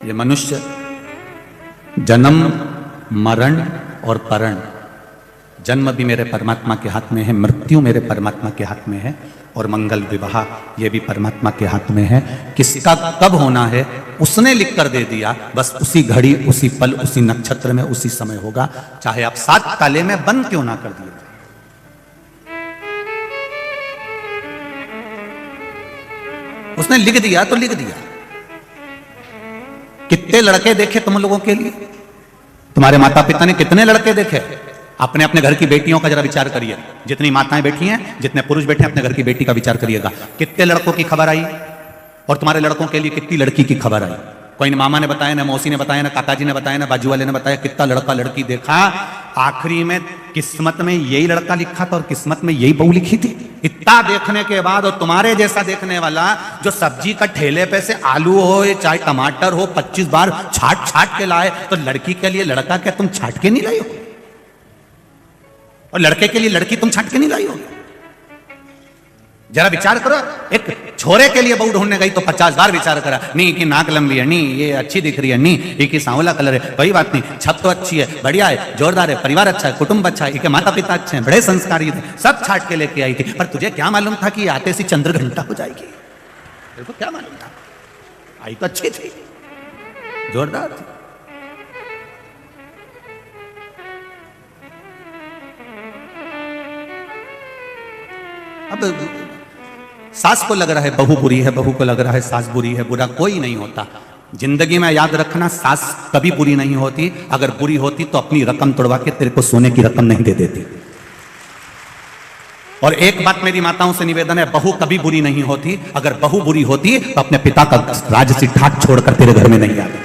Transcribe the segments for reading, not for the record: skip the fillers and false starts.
ये मनुष्य जन्म मरण और परण, जन्म भी मेरे परमात्मा के हाथ में है, मृत्यु मेरे परमात्मा के हाथ में है, और मंगल विवाह ये भी परमात्मा के हाथ में है। किसका कब होना है उसने लिख कर दे दिया, बस उसी घड़ी उसी पल उसी नक्षत्र में उसी समय होगा, चाहे आप 7 ताले में बंद क्यों ना कर दिए। उसने लिख दिया तो लिख दिया। कितने लड़के देखे तुम लोगों के लिए, तुम्हारे माता पिता ने कितने लड़के देखे। अपने अपने घर की बेटियों का जरा विचार करिए, जितनी माताएं बैठी हैं, जितने पुरुष बैठे हैं, अपने घर की बेटी का विचार करिएगा। कितने लड़कों की खबर आई और तुम्हारे लड़कों के लिए कितनी लड़की की खबर आई। कोई न मामा ने बताया, ना मौसी ने बताया, ना काकाजी ने बताया, ना बाजू वाले ने बताया, कितना लड़का लड़की देखा। आखिरी में किस्मत में यही लड़का लिखा था और किस्मत में यही बहू लिखी थी। इतना देखने के बाद, और तुम्हारे जैसा देखने वाला जो सब्जी का ठेले पे से आलू हो चाहे टमाटर हो 25 बार छाट छाट के लाए, तो लड़की के लिए लड़का क्या तुम छाट के नहीं लाई हो, और लड़के के लिए लड़की तुम छाट के नहीं लाई हो। जरा विचार करो, एक छोरे के लिए बहू ढूंढने गई तो 50 बार विचार करा, नहीं कि नाक लंबी है, नहीं ये अच्छी दिख रही है, नहीं ये कि सांवला कलर है, कोई बात नहीं, छत तो अच्छी है, बढ़िया है, जोरदार है, परिवार अच्छा है, कुटुंब अच्छा है, इनके माता पिता अच्छे हैं, बड़े संस्कारी थे, सब छाट के लेके आई थी। पर तुझे क्या मालूम था कि आते सी चंद्र घंटा हो जाएगी। तेरे को क्या मालूम था, आई तो अच्छी थी, जोरदार थी। अब सास को लग रहा है बहू बुरी है, बहू को लग रहा है सास बुरी है, बुरा कोई नहीं होता। जिंदगी में याद रखना, सास कभी बुरी नहीं होती, अगर बुरी होती तो अपनी रकम तोड़वा के तेरे को सोने की रकम नहीं दे देती। और एक बात मेरी माताओं से निवेदन है, बहू कभी बुरी नहीं होती, अगर बहू बुरी होती तो अपने पिता का राजसी ठाट छोड़कर तेरे घर में नहीं आती।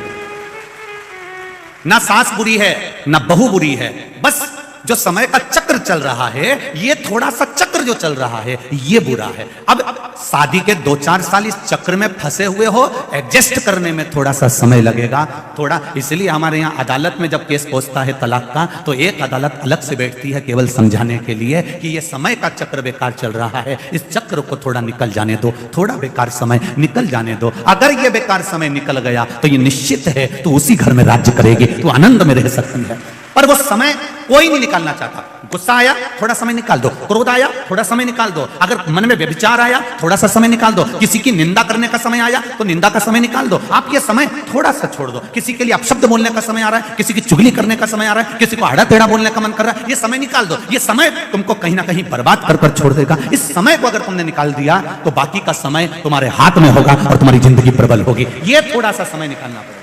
ना सास बुरी है ना बहू बुरी है, बस जो समय का चक्र चल रहा है, ये थोड़ा सा चक्र जो चल रहा है ये बुरा है। अब शादी के 2-4 साल इस चक्र में फंसे हुए हो, एडजस्ट करने में थोड़ा सा समय लगेगा थोड़ा। इसलिए हमारे यहाँ अदालत में जब केस पहुंचता है तलाक का, तो एक अदालत अलग से बैठती है केवल समझाने के लिए कि ये समय का चक्र बेकार चल रहा है, इस चक्र को थोड़ा निकल जाने दो, थोड़ा बेकार समय निकल जाने दो। अगर ये बेकार समय निकल गया तो ये निश्चित है तो उसी घर में राज्य करेगी, तो आनंद में रह सकती है। पर वो समय कोई नहीं निकालना चाहता। गुस्सा आया थोड़ा समय निकाल दो, क्रोध आया थोड़ा समय निकाल दो, अगर मन में व्यभिचार आया थोड़ा सा समय निकाल दो, किसी की निंदा करने का समय आया तो निंदा का समय निकाल दो। आप ये समय थोड़ा सा छोड़ दो। किसी के लिए अपशब्द बोलने का समय आ रहा है, किसी की चुगली करने का समय आ रहा है, किसी को आड़ा टेढ़ा बोलने का मन कर रहा है, ये समय निकाल दो। ये समय तुमको कहीं ना कहीं बर्बाद कर छोड़ देगा। इस समय को अगर तुमने निकाल दिया तो बाकी का समय तुम्हारे हाथ में होगा और तुम्हारी जिंदगी प्रबल होगी। ये थोड़ा सा समय निकालना पड़ेगा।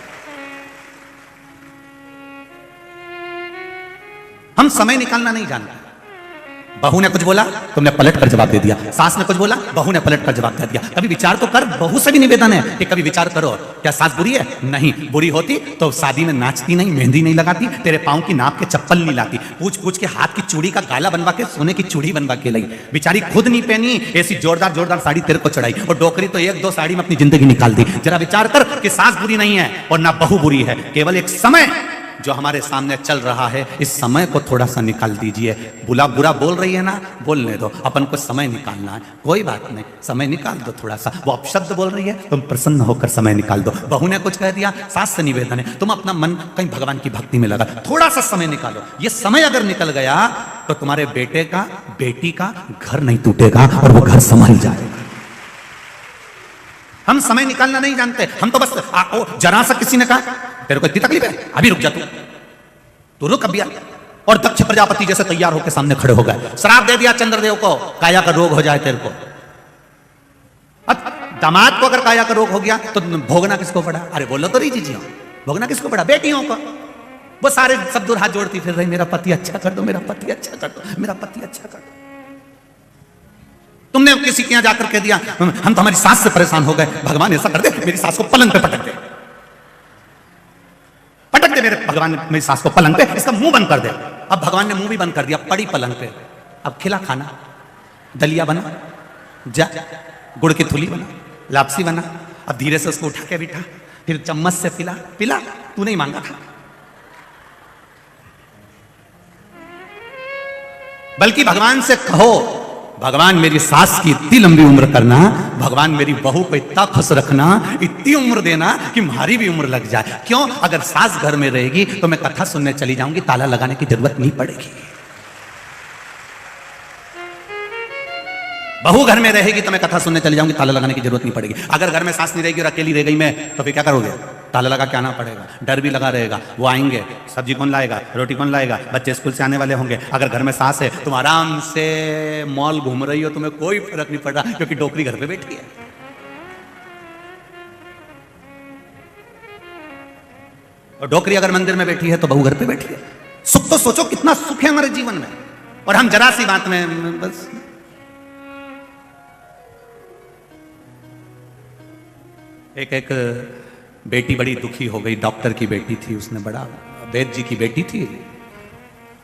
हम समय निकालना नहीं जानते। बहू ने कुछ बोला तुमने पलट कर जवाब दे दिया, सास ने कुछ बोला बहू ने पलट कर जवाब दे दिया। कभी विचार तो कर, बहू से भी निवेदन है कि कभी विचार करो, क्या सास बुरी है? नहीं, बुरी होती तो शादी में नाचती नहीं, मेहंदी नहीं लगाती, तेरे पांव की नाप के चप्पल नहीं लाती, पूछ पूछ के हाथ की चूड़ी का गाला बनवा के सोने की चूड़ी बनवा के लाई। बेचारी खुद नहीं पहनी ऐसी जोरदार जोरदार साड़ी तेरे को चढ़ाई, और डोकरी तो 1-2 साड़ी में अपनी जिंदगी निकाल दी। जरा विचार कर कि सास बुरी नहीं है और ना बहू बुरी है, केवल एक समय जो हमारे सामने चल रहा है, इस समय को थोड़ा सा निकाल दीजिए। बुरा बोल रही है ना, बोलने दो, अपन को समय निकालना है, कोई बात नहीं, समय निकाल दो थोड़ा सा। वो अपशब्द बोल रही है, तुम प्रसन्न होकर समय निकाल दो। बहू ने कुछ कह दिया, सास से निवेदन है तुम अपना मन कहीं भगवान की भक्ति में लगा, थोड़ा सा समय निकालो। ये समय अगर निकल गया तो तुम्हारे बेटे का बेटी का घर नहीं टूटेगा और वो घर संभल जाएगा। हम समय निकालना नहीं जानते, हम तो बस जरा सा किसी ने कहा तेरे को इतनी तकलीफ है, अभी रुक जा, तू रुक अभी। और दक्ष प्रजापति जैसे तैयार होकर सामने खड़े हो गए, श्राप दे दिया चंद्रदेव को, काया का रोग हो जाए तेरे को। दामाद को अगर काया का रोग हो गया तो भोगना किसको पड़ा? अरे बोलो तो रही जी, भोगना किसको पड़ा? बेटियों को। वो सारे सब दूर हाथ जोड़ती फिर रही, मेरा पति अच्छा कर दो, मेरा पति अच्छा कर दो, मेरा पति अच्छा कर दो। तुमने किसी के यहां जाकर कह दिया हम तो हमारी सास से परेशान हो गए, भगवान ऐसा कर दे मेरी सास को पलंग पे पटक दे, पटक दे मेरे भगवान मेरी सास को पलंग पे, इसका मुंह बंद कर दे। अब भगवान ने मुंह भी बंद कर दिया, पड़ी पलंग पे। अब खिला खाना, दलिया बना, जा गुड़ की थुली बना, लापसी बना, अब धीरे से उसको उठा के बिठा, फिर चम्मच से पिला, पिला, तू नहीं मांगा था। बल्कि भगवान से कहो भगवान मेरी सास की इतनी लंबी उम्र करना, भगवान मेरी बहू को इतना खुश रखना, इतनी उम्र देना कि हमारी भी उम्र लग जाए। क्यों? अगर सास घर में रहेगी तो मैं कथा सुनने चली जाऊंगी, ताला लगाने की जरूरत नहीं पड़ेगी। बहू घर में रहेगी तो मैं कथा सुनने चली जाऊंगी, ताला लगाने की जरूरत नहीं पड़ेगी। अगर घर में सास नहीं रहेगी और अकेली रह गई मैं, तो फिर क्या करोगे? ताला लगा के आना पड़ेगा, डर भी लगा रहेगा। वो आएंगे, सब्जी कौन लाएगा, रोटी कौन लाएगा, बच्चे स्कूल से आने वाले होंगे। अगर घर में सास है, तुम आराम से मॉल घूम रही हो, तुम्हें कोई फर्क नहीं पड़ रहा, क्योंकि डोकरी घर पे बैठी है। और डोकरी अगर मंदिर में बैठी है तो बहू घर पे बैठी है। सुख तो सोचो कितना सुख है हमारे जीवन में, और हम जरा सी बात में बस। एक बेटी बड़ी दुखी हो गई, डॉक्टर की बेटी थी, उसने बड़ा, वेद जी की बेटी थी,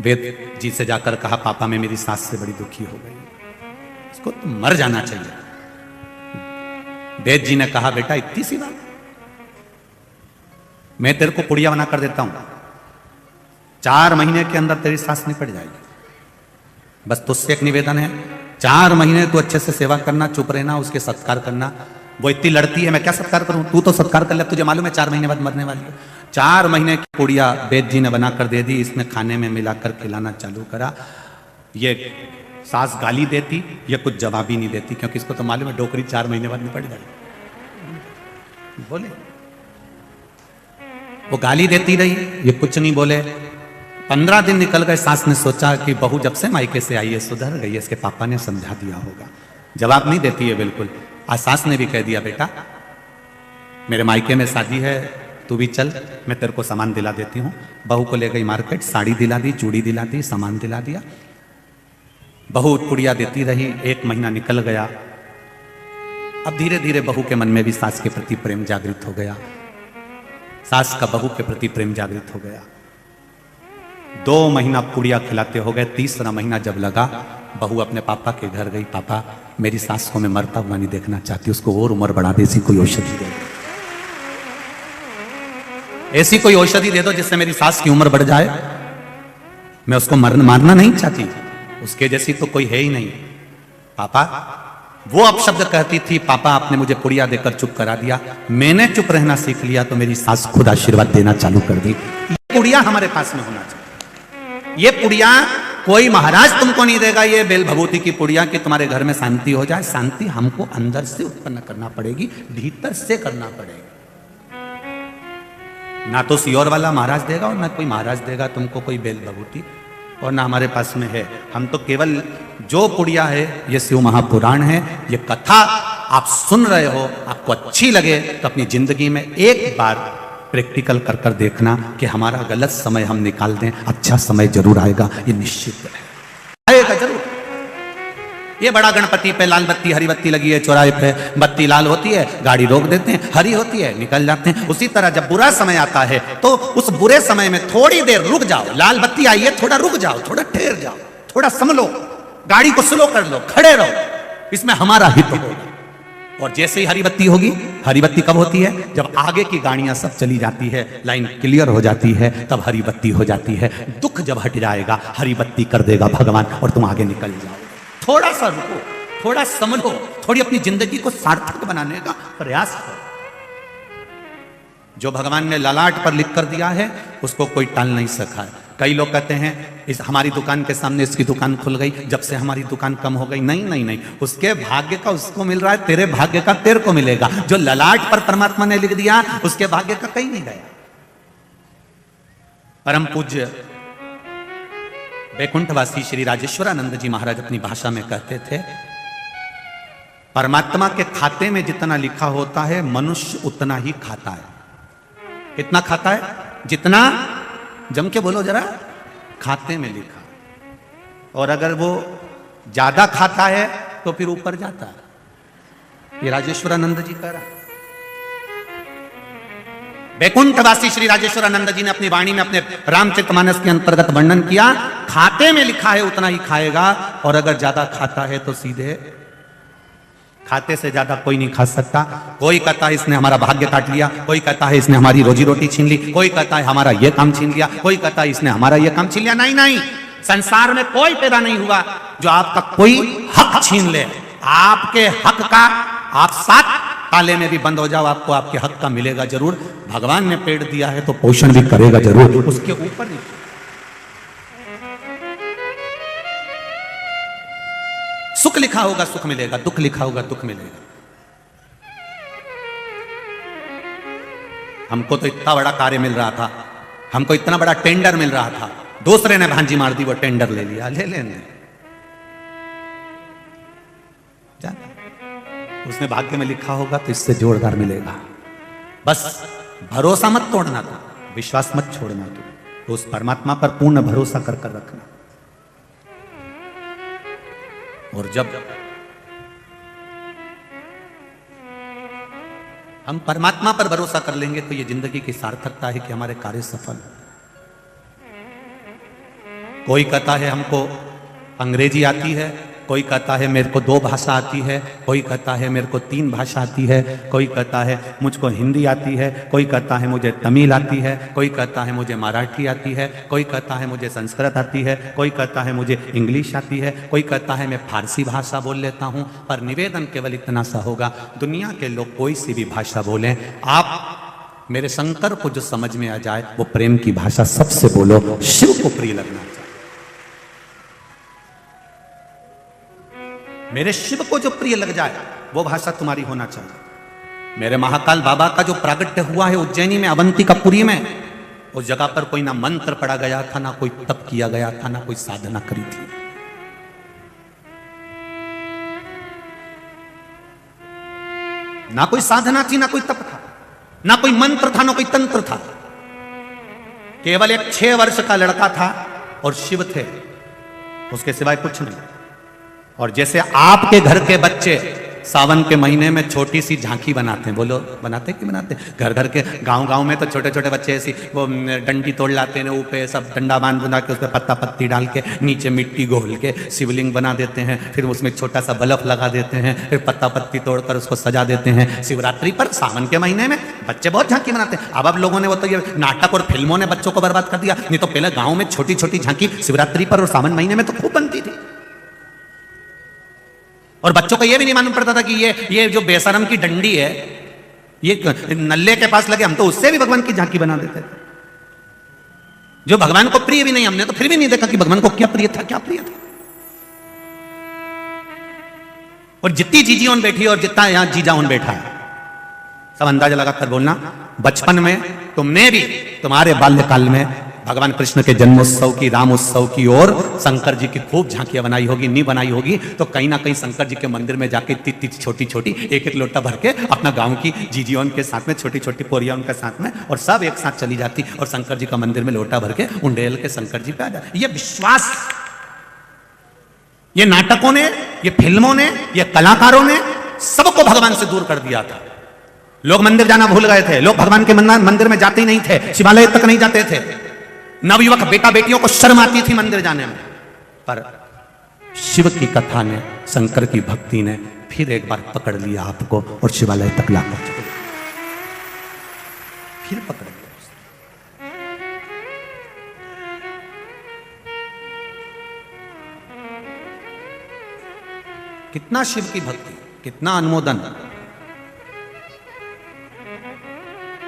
वेद जी से जाकर कहा पापा मैं मेरी सास से बड़ी दुखी हो गई, इसको तो मर जाना चाहिए। वेद जी ने कहा बेटा इतनी सी बात, मैं तेरे को पुड़िया बना कर देता हूं, 4 महीने के अंदर तेरी सास निपट जाएगी। बस तुझसे एक निवेदन है, 4 महीने तू अच्छे से सेवा करना, चुप रहना, उसके सत्कार करना। वो इतनी लड़ती है, मैं क्या सत्कार करूं, तू तो सत्कार कर ले, तुझे मालूम है 4 महीने बाद मरने वाली है। 4 महीने की पुड़िया वेद जी ने बनाकर दे दी, इसमें खाने में मिलाकर खिलाना चालू करा। ये सास गाली देती, ये कुछ जवाब ही नहीं देती, क्योंकि इसको तो मालूम है डोकरी 4 महीने बाद निपट जाएगी। बोले वो गाली देती रही, ये कुछ नहीं बोले। 15 दिन निकल गए, सास ने सोचा कि बहू जब से मायके से आई है सुधर गई है, इसके पापा ने समझा दिया होगा। जवाब नहीं देती है बिल्कुल। आज सास ने भी कह दिया बेटा मेरे मायके में शादी है, तू भी चल, मैं तेरे को सामान दिला देती हूँ। बहू को ले गई मार्केट, साड़ी दिला दी, चूड़ी दिला दी, सामान दिला दिया। बहू पुड़िया देती रही, 1 महीना निकल गया। अब धीरे धीरे बहू के मन में भी सास के प्रति प्रेम जागृत हो गया, सास का बहू के प्रति प्रेम जागृत हो गया। 2 महीना पुड़िया खिलाते हो गए। 3रा महीना जब लगा, बहू अपने पापा के घर गई, पापा मेरी सास को मैं मरता हुआ नहीं देखना चाहती, उसको और उम्र बढ़ा दे, ऐसी कोई औषधि दे, ऐसी कोई औषधि दे दो जिससे मेरी सास की उम्र बढ़ जाए, मैं उसको मारना नहीं चाहती, उसके जैसी तो कोई है ही नहीं। पापा वो अपशब्द कहती थी, पापा आपने मुझे पुड़िया देकर चुप करा दिया, मैंने चुप रहना सीख लिया तो मेरी सास खुद आशीर्वाद देना चालू कर दी। ये पुड़िया हमारे पास में होना चाहिए। ये पुड़िया कोई महाराज तुमको नहीं देगा, ये बेल भभूति की पुड़िया कि तुम्हारे घर में शांति हो जाए। शांति हमको अंदर से उत्पन्न करना पड़ेगी, भीतर से करना पड़ेगा। ना तो सियोर वाला महाराज देगा और ना कोई महाराज देगा तुमको कोई बेल भभूति, और ना हमारे पास में है। हम तो केवल जो पुड़िया है ये शिव महापुराण है, ये कथा आप सुन रहे हो, आपको अच्छी लगे तो अपनी जिंदगी में एक बार प्रैक्टिकल कर कर देखना कि हमारा गलत समय हम निकाल दें, अच्छा समय जरूर आएगा, ये निश्चित है, आएगा जरूर। ये बड़ा गणपति पे लाल बत्ती हरी बत्ती लगी है, चौराहे पे बत्ती लाल होती है, गाड़ी रोक देते हैं, हरी होती है, निकल जाते हैं। उसी तरह जब बुरा समय आता है तो उस बुरे समय में थोड़ी देर रुक जाओ, लाल बत्ती आई है, थोड़ा रुक जाओ, थोड़ा ठहर जाओ, थोड़ा संभलो, गाड़ी को स्लो कर लो, खड़े रहो, इसमें हमारा हित होगा। और जैसे ही हरी बत्ती होगी, हरी बत्ती कब होती है? जब आगे की गाड़ियां सब चली जाती है, लाइन क्लियर हो जाती है, तब हरी बत्ती हो जाती है। दुख जब हट जाएगा, हरी बत्ती कर देगा भगवान और तुम आगे निकल जाओ। थोड़ा सा रुको, थोड़ा समझो, थोड़ी अपनी जिंदगी को सार्थक बनाने का प्रयास करो। जो भगवान ने ललाट पर लिख कर दिया है उसको कोई टाल नहीं सका है। कई लोग कहते हैं इस हमारी दुकान के सामने इसकी दुकान खुल गई, जब से हमारी दुकान कम हो गई। नहीं नहीं नहीं, उसके भाग्य का उसको मिल रहा है, तेरे भाग्य का तेरे को मिलेगा। जो ललाट पर परमात्मा ने लिख दिया उसके भाग्य का कहीं नहीं गया। परम पूज्य वैकुंठवासी श्री राजेश्वरानंद जी महाराज अपनी भाषा में कहते थे, परमात्मा के खाते में जितना लिखा होता है मनुष्य उतना ही खाता है। कितना खाता है? जितना, जम के बोलो जरा, खाते में लिखा। और अगर वो ज्यादा खाता है तो फिर ऊपर जाता है। ये राजेश्वरानंद जी कह रहा है। वैकुंठवासी श्री राजेश्वरानंद जी ने अपनी वाणी में अपने रामचरितमानस के अंतर्गत वर्णन किया, खाते में लिखा है उतना ही खाएगा, और अगर ज्यादा खाता है तो सीधे खाते से ज्यादा कोई नहीं खा सकता। कोई कहता है इसने हमारा भाग्य काट लिया, कोई कहता है इसने हमारी रोजी रोटी छीन ली, कोई कहता है हमारा ये काम छीन लिया, कोई कहता है इसने हमारा ये काम छीन लिया। नहीं नहीं, संसार में कोई पैदा नहीं हुआ जो आपका कोई हक छीन ले। आपके हक का आप 7 ताले में भी बंद हो जाओ, आपको आपके हक का मिलेगा जरूर। भगवान ने पेड़ दिया है तो पोषण भी करेगा जरूर, उसके ऊपर नहीं। सुख लिखा होगा सुख मिलेगा, दुख लिखा होगा दुख मिलेगा। हमको तो इतना बड़ा कार्य मिल रहा था, हमको इतना बड़ा टेंडर मिल रहा था, दूसरे ने भांजी मार दी, वो टेंडर ले लिया। ले लेने उसने भाग्य में लिखा होगा तो इससे जोरदार मिलेगा। बस भरोसा मत तोड़ना, तो विश्वास मत छोड़ना, तो उस परमात्मा पर पूर्ण भरोसा कर कर रखना। और जब हम परमात्मा पर भरोसा कर लेंगे तो ये जिंदगी की सार्थकता है कि हमारे कार्य सफल। कोई कहता है हमको अंग्रेजी आती है, कोई कहता है मेरे को 2 भाषा आती है, कोई कहता है मेरे को 3 भाषा आती है, कोई कहता है मुझको हिंदी आती है, कोई कहता है मुझे तमिल आती है, कोई कहता है मुझे मराठी आती है, कोई कहता है मुझे संस्कृत आती है, कोई कहता है मुझे इंग्लिश आती है, कोई कहता है मैं फारसी भाषा बोल लेता हूं। पर निवेदन केवल इतना सा होगा, दुनिया के लोग कोई सी भी भाषा बोलें, आप मेरे शंकर को जो समझ में आ जाए वो प्रेम की भाषा सबसे बोलो, शिव को प्रिय लगना चाहिए। मेरे शिव को जो प्रिय लग जाए वो भाषा तुम्हारी होना चाहिए। मेरे महाकाल बाबा का जो प्रागट्य हुआ है उज्जैनी में, अवंतिकापुरी में, उस जगह पर कोई ना मंत्र पढ़ा गया था, ना कोई तप किया गया था, ना कोई साधना करी थी। ना कोई साधना थी, ना कोई तप था, ना कोई मंत्र था, ना कोई तंत्र था। केवल एक 6 वर्ष का लड़का था और शिव थे, उसके सिवाय कुछ नहीं। और जैसे आपके घर के बच्चे सावन के महीने में छोटी सी झांकी बनाते हैं, बोलो बनाते कि बनाते? घर घर के गांव में तो छोटे छोटे बच्चे ऐसी वो डंडी तोड़ लाते हैं, ऊपर सब डंडा बांध बुना के उस पर पत्ता पत्ती डाल के नीचे मिट्टी घोल के शिवलिंग बना देते हैं, फिर उसमें छोटा सा बल्ब लगा देते हैं, फिर पत्ता पत्ती तोड़कर उसको सजा देते हैं। शिवरात्रि पर सावन के महीने में बच्चे बहुत झांकी बनाते हैं। अब लोगों ने वो तो ये नाटक और फिल्मों ने बच्चों को बर्बाद कर दिया, नहीं तो पहले गाँव में छोटी छोटी झांकी शिवरात्रि पर और सावन महीने में तो खूब बनती थी। और बच्चों को यह भी नहीं मालूम पड़ता था कि ये जो बेशरम की डंडी है, ये नल्ले के पास लगे, हम तो उससे भी भगवान की झांकी बना देते थे, जो भगवान को प्रिय भी नहीं। हमने तो फिर भी नहीं देखा कि भगवान को क्या प्रिय था, क्या प्रिय था। और जितनी जीजीओन बैठी और जितना यहां जीजाओन बैठा है, सब अंदाजा लगाकर बोलना, बचपन में तुमने भी, तुम्हारे बाल्यकाल में भगवान कृष्ण के जन्मोत्सव की, रामोत्सव की और शंकर जी की खूब झांकियां बनाई होगी। नहीं बनाई होगी तो कहीं ना कहीं शंकर जी के मंदिर में जाके इतनी छोटी छोटी एक एक लोटा भर के अपना गांव की जीजियों के साथ में, छोटी छोटी पोरिया उनके साथ में, और सब एक साथ चली जाती और शंकर जी का मंदिर में लोटा भर के उंडेल के शंकर जी पे आ जाती। ये विश्वास, ये नाटकों ने, ये फिल्मों ने, ये कलाकारों ने सबको भगवान से दूर कर दिया था। लोग मंदिर जाना भूल गए थे, लोग भगवान के मंदिर में जाते ही नहीं थे, शिवालय तक नहीं जाते थे। नवयुवक बेटा बेटियों को शर्म आती थी मंदिर जाने में। पर शिव की कथा ने, शंकर की भक्ति ने फिर एक बार पकड़ लिया आपको और शिवालय तक लाकर फिर पकड़ लिया। कितना शिव की भक्ति, कितना अनुमोदन।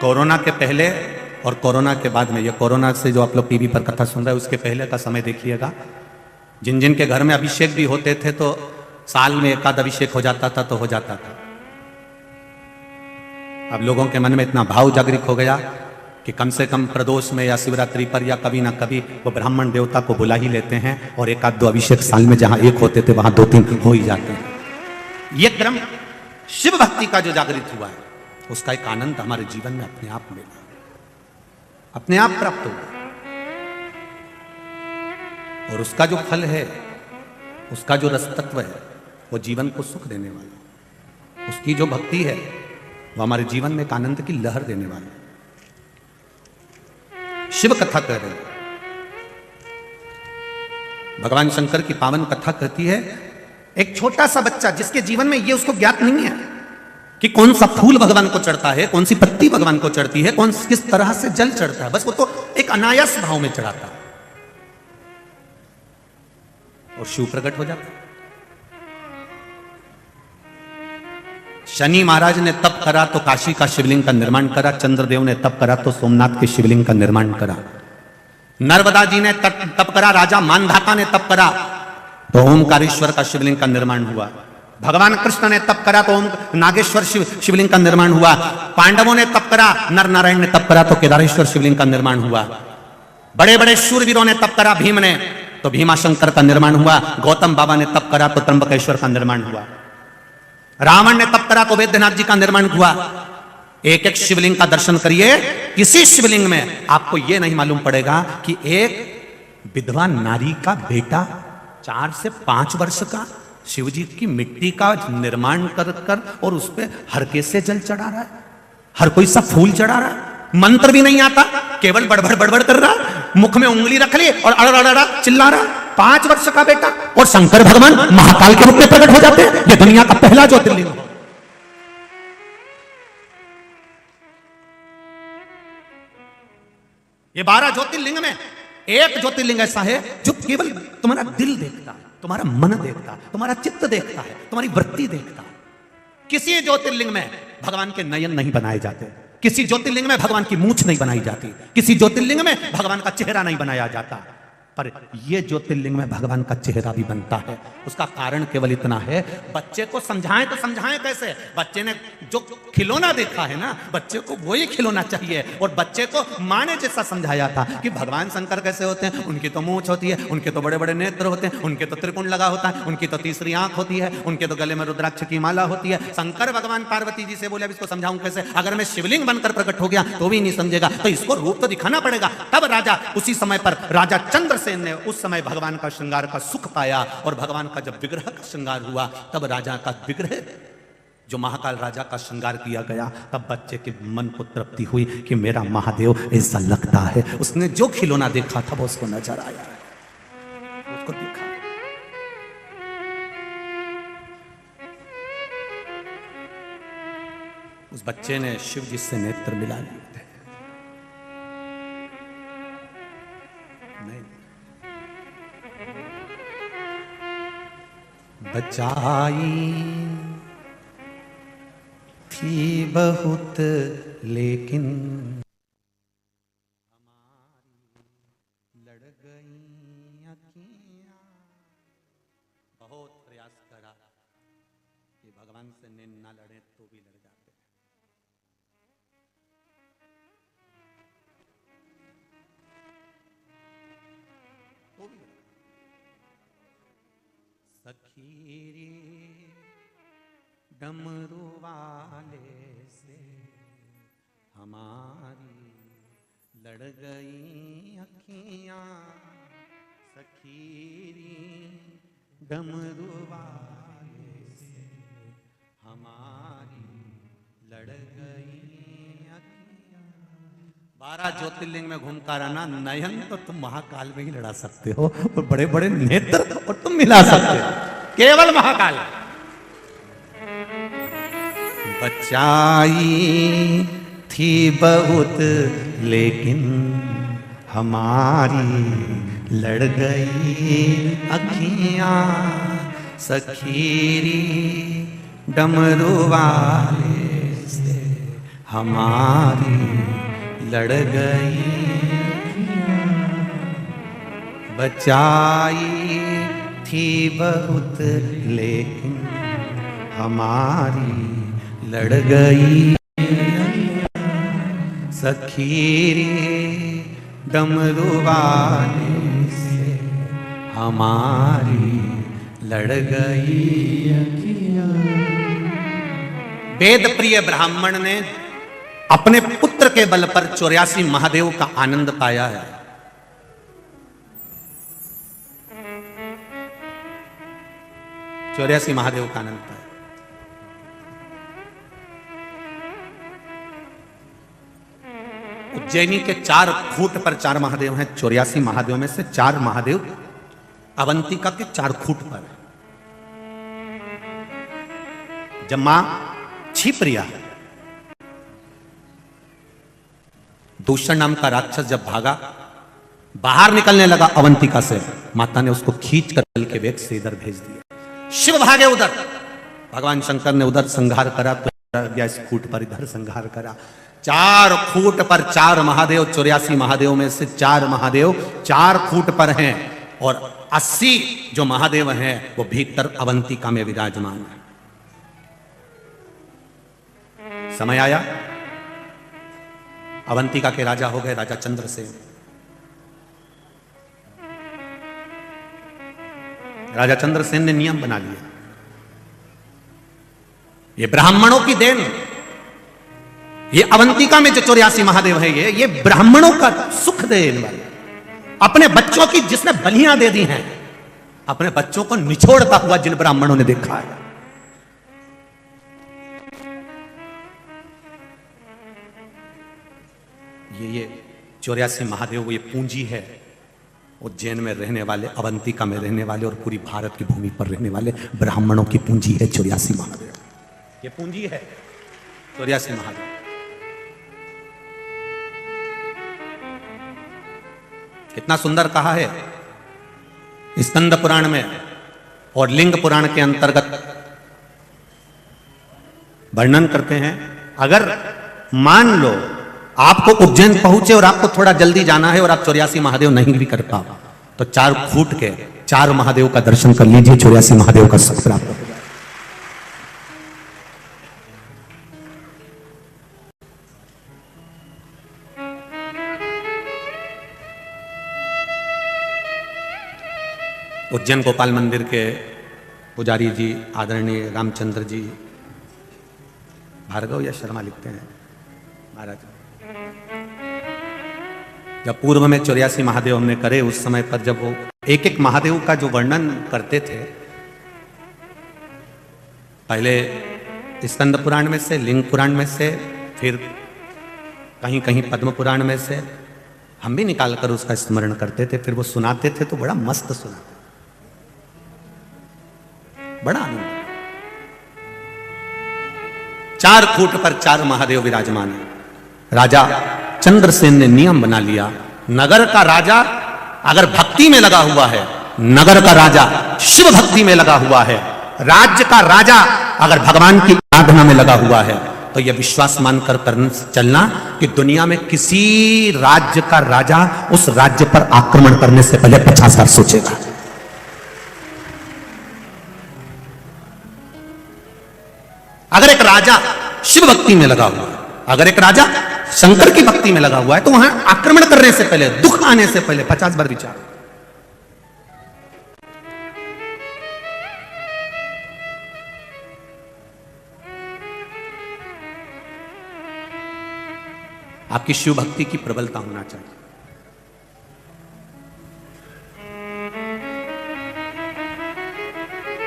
कोरोना के पहले और कोरोना के बाद में, ये कोरोना से जो आप लोग टीवी पर कथा सुन रहे हैं उसके पहले का समय देखिएगा। जिन जिन के घर में अभिषेक भी होते थे तो साल में एकाध अभिषेक हो जाता था तो हो जाता था। अब लोगों के मन में इतना भाव जागृत हो गया कि कम से कम प्रदोष में या शिवरात्रि पर या कभी ना कभी वो ब्राह्मण देवता को बुला ही लेते हैं और एक आध 2 अभिषेक साल में जहां एक होते थे वहां 2-3 हो ही जाते हैं। ये क्रम शिव भक्ति का जो जागृत हुआ है उसका एक आनंद हमारे जीवन में अपने आप मिला, अपने आप प्राप्त होगा। और उसका जो फल है, उसका जो रस तत्व है, वो जीवन को सुख देने वाला, उसकी जो भक्ति है वो हमारे जीवन में एक आनंद की लहर देने वाला। शिव कथा कह रहे हैं, भगवान शंकर की पावन कथा कहती है। एक छोटा सा बच्चा जिसके जीवन में ये उसको ज्ञात नहीं है कि कौन सा फूल भगवान को चढ़ता है, कौन सी पत्ती भगवान को चढ़ती है, किस तरह से जल चढ़ता है, बस वो तो एक अनायास भाव में चढ़ाता है। और शिव प्रकट हो जाता। शनि महाराज ने तप करा तो काशी का शिवलिंग का निर्माण करा, चंद्रदेव ने तप करा तो सोमनाथ के शिवलिंग का निर्माण करा, नर्मदा जी ने तप करा, राजा मानधाता ने तप करा तो ओमकारेश्वर का शिवलिंग का निर्माण हुआ, भगवान कृष्ण ने तप करा तो ओम नागेश्वर शिवलिंग का निर्माण हुआ, पांडवों ने तप करा, नर नारायण ने तप करा तो केदारेश्वर शिवलिंग का निर्माण हुआ, बड़े बड़े शूरवीरों ने तप करा, भीम ने तो भीमाशंकर का निर्माण हुआ, गौतम बाबा ने तप करा तो त्र्यंबकेश्वर का निर्माण हुआ, रावण ने तप करा तो वैद्यनाथ जी का निर्माण हुआ। एक एक शिवलिंग का दर्शन करिए, किसी शिवलिंग में आपको यह नहीं मालूम पड़ेगा कि एक विधवा नारी का बेटा 4 से 5 वर्ष का शिव जी की मिट्टी का निर्माण कर और उस पर हरके से जल चढ़ा रहा है, हर कोई सा फूल चढ़ा रहा है, मंत्र भी नहीं आता, केवल बड़बड़ बड़बड़ कर रहा, मुख में उंगली रख ली और अड़ चिल्ला रहा, 5 वर्ष का बेटा। और शंकर भगवान महाकाल के रूप में प्रकट हो जाते हैं। ये दुनिया का पहला ज्योतिर्लिंग। ये 12 ज्योतिर्लिंग में एक ज्योतिर्लिंग ऐसा है जो केवल तुम्हारा दिल देखता है, तुम्हारा मन देखता है, तुम्हारा चित्त देखता है, तुम्हारी वृत्ति देखता है। किसी ज्योतिर्लिंग में भगवान के नयन नहीं बनाए जाते, किसी ज्योतिर्लिंग में भगवान की मूंछ नहीं बनाई जाती, किसी ज्योतिर्लिंग में भगवान का चेहरा नहीं बनाया जाता, पर यह ज्योतिर्लिंग में भगवान का चेहरा भी बनता है। उसका कारण केवल इतना है, बच्चे को समझाएं तो समझाएं कैसे? बच्चे ने जो खिलौना देखा है ना, बच्चे को वही खिलौना चाहिए। और बच्चे को माँ ने जैसा समझाया था कि भगवान शंकर कैसे होते हैं, उनकी तो मूंछ होती है, उनके तो बड़े बड़े नेत्र होते हैं, उनके तो त्रिपुंड लगा होता है, उनकी तो तीसरी आंख होती है, उनके तो गले में रुद्राक्ष की माला होती है। शंकर भगवान पार्वती जी से बोले अब इसको समझाऊं कैसे? अगर मैं शिवलिंग बनकर प्रकट हो गया तो भी नहीं समझेगा, तो इसको रूप तो दिखाना पड़ेगा। तब राजा उसी समय पर राजा चंद्रसेन ने उस समय भगवान का श्रृंगार का सुख पाया, और भगवान का जब विग्रह का श्रृंगार हुआ तब राजा का विग्रह जो महाकाल राजा का श्रृंगार किया गया, तब बच्चे के मन को तृप्ति हुई कि मेरा महादेव ऐसा लगता है। उसने जो खिलौना देखा था वो उसको नजर आया, उसको देखा। उस बच्चे ने शिव जी से नेत्र मिला लिए थे। बचाई थी बहुत लेकिन हमारी लड़ गई अखियां। बहुत प्रयास करा कि भगवान से नैन ना लड़े तो भी लड़ जाते। सखीरी डमरू वाले से हमारी लड़ गई अखियां। सखीरी डमरू वाले से हमारी लड़ गई अखियां। 12 ज्योतिर्लिंग में घूमकर आना, नयन तो तुम महाकाल में ही लड़ा सकते हो, और बड़े बड़े नेत्र और तुम मिला सकते हो, केवल महाकाल। बचाई थी बहुत लेकिन हमारी लड़ गई अखियां। सखीरी डमरू वाले से हमारी लड़ गई। बचाई थी बहुत लेकिन हमारी लड़ गई। सखीरी डमरू वाले से हमारी लड़ गई। वेद प्रिय ब्राह्मण ने अपने पुत्र के बल पर 84 महादेव का आनंद पाया है। चौरासी महादेव का आनंद पाया। उज्जैनी के 4 खूट पर 4 महादेव हैं। 84 महादेव में से 4 महादेव अवंतिका के 4 खूट पर। जब मां छिप्रिया दूषण नाम का राक्षस जब भागा, बाहर निकलने लगा अवंतिका से, माता ने उसको खींच कर चल के वेग से इधर भेज दिया। शिव भागे उधर, भगवान शंकर ने उधर संहार करा तो गया, इस खूट पर इधर संहार करा। 4 खूट पर 4 महादेव, 84 महादेव में से 4 महादेव 4 खूट पर हैं और 80 जो महादेव हैं वो भीतर अवंतिका में विराजमान है। समय आया, अवंतिका के राजा हो गए राजा चंद्रसेन। राजा चंद्रसेन ने नियम बना लिया, ये ब्राह्मणों की देन, ये अवंतिका में जो 84 महादेव है, ये ब्राह्मणों का सुख देने वाले, अपने बच्चों की जिसने बलियां दे दी हैं, अपने बच्चों को निछोड़ता हुआ जिन ब्राह्मणों ने देखा है, ये 84 महादेव ये पूंजी है उज्जैन में रहने वाले, अवंतिका में रहने वाले और पूरी भारत की भूमि पर रहने वाले ब्राह्मणों की पूंजी है 84 महादेव। ये पूंजी है 84 महादेव। कितना सुंदर कहा है स्कंद पुराण में और लिंग पुराण के अंतर्गत वर्णन करते हैं। अगर मान लो आपको उज्जैन पहुंचे और आपको थोड़ा जल्दी जाना है और आप 84 महादेव नहीं भी कर पाओ तो 4 फूट के 4 महादेव का दर्शन कर लीजिए, 84 महादेव का सुख प्राप्त हो जाए। उज्जैन गोपाल मंदिर के पुजारी जी आदरणीय रामचंद्र जी भार्गव या शर्मा लिखते हैं, महाराज जब पूर्व में 84 महादेव हमने करे, उस समय पर जब वो एक एक महादेव का जो वर्णन करते थे, पहले स्कंद पुराण में से, लिंग पुराण में से, फिर कहीं कहीं पद्म पुराण में से, हम भी निकाल कर उसका स्मरण करते थे, फिर वो सुनाते थे तो बड़ा मस्त सुनाते, बड़ा आनंद। 4 फूट पर 4 महादेव विराजमान है। राजा चंद्रसेन ने नियम बना लिया, नगर का राजा अगर भक्ति में लगा हुआ है, नगर का राजा शिव भक्ति में लगा हुआ है, राज्य का राजा अगर भगवान की आराधना में लगा हुआ है, तो यह विश्वास मानकर चलना कि दुनिया में किसी राज्य का राजा उस राज्य पर आक्रमण करने से पहले 50 बार सोचेगा। अगर एक राजा शिव भक्ति में लगा हुआ है, अगर एक राजा शंकर की भक्ति में लगा हुआ है, तो वहां आक्रमण करने से पहले, दुख आने से पहले 50 बार विचार। आपकी शिव भक्ति की प्रबलता होना चाहिए।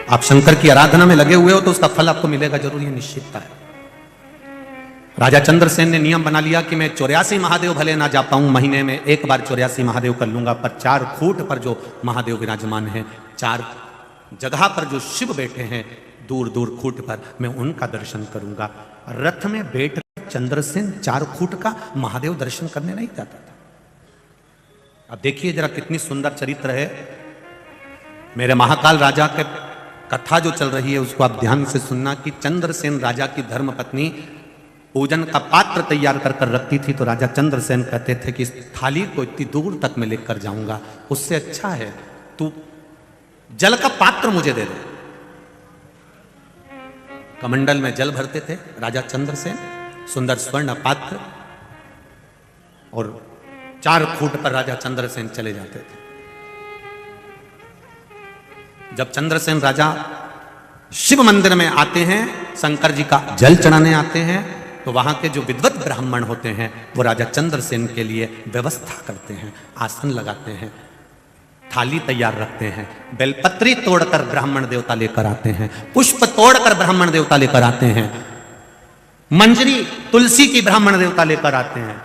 आप शंकर की आराधना में लगे हुए हो तो उसका फल आपको मिलेगा जरूर, ये निश्चितता है। राजा चंद्रसेन ने नियम बना लिया कि मैं 84 महादेव भले ना जा पाऊं, महीने में एक बार 84 महादेव कर लूंगा, पर 4 फूट पर जो महादेव विराजमान हैं, 4 जगह पर जो शिव बैठे हैं दूर दूर खूट पर, मैं उनका दर्शन करूंगा। रथ में बैठ चंद्रसेन 4 फूट का महादेव दर्शन करने नहीं जाता था। अब देखिए जरा कितनी सुंदर चरित्र है। मेरे महाकाल राजा के कथा जो चल रही है उसको आप ध्यान से सुनना कि चंद्रसेन राजा की धर्म पत्नी पूजन का पात्र तैयार कर कर रखती थी, तो राजा चंद्रसेन कहते थे कि इस थाली को इतनी दूर तक मैं लेकर जाऊंगा, उससे अच्छा है तू जल का पात्र मुझे दे दे। कमंडल में जल भरते थे राजा चंद्रसेन, सुंदर स्वर्ण पात्र, और 4 फूट पर राजा चंद्रसेन चले जाते थे। जब चंद्रसेन राजा शिव मंदिर में आते हैं, शंकर जी का जल चढ़ाने आते हैं, तो वहां के जो विद्वत ब्राह्मण होते हैं वो राजा चंद्रसेन के लिए व्यवस्था करते हैं, आसन लगाते हैं, थाली तैयार रखते हैं, बेलपत्री तोड़कर ब्राह्मण देवता लेकर आते हैं, पुष्प तोड़कर ब्राह्मण देवता लेकर आते हैं, मंजरी तुलसी की ब्राह्मण देवता लेकर आते हैं।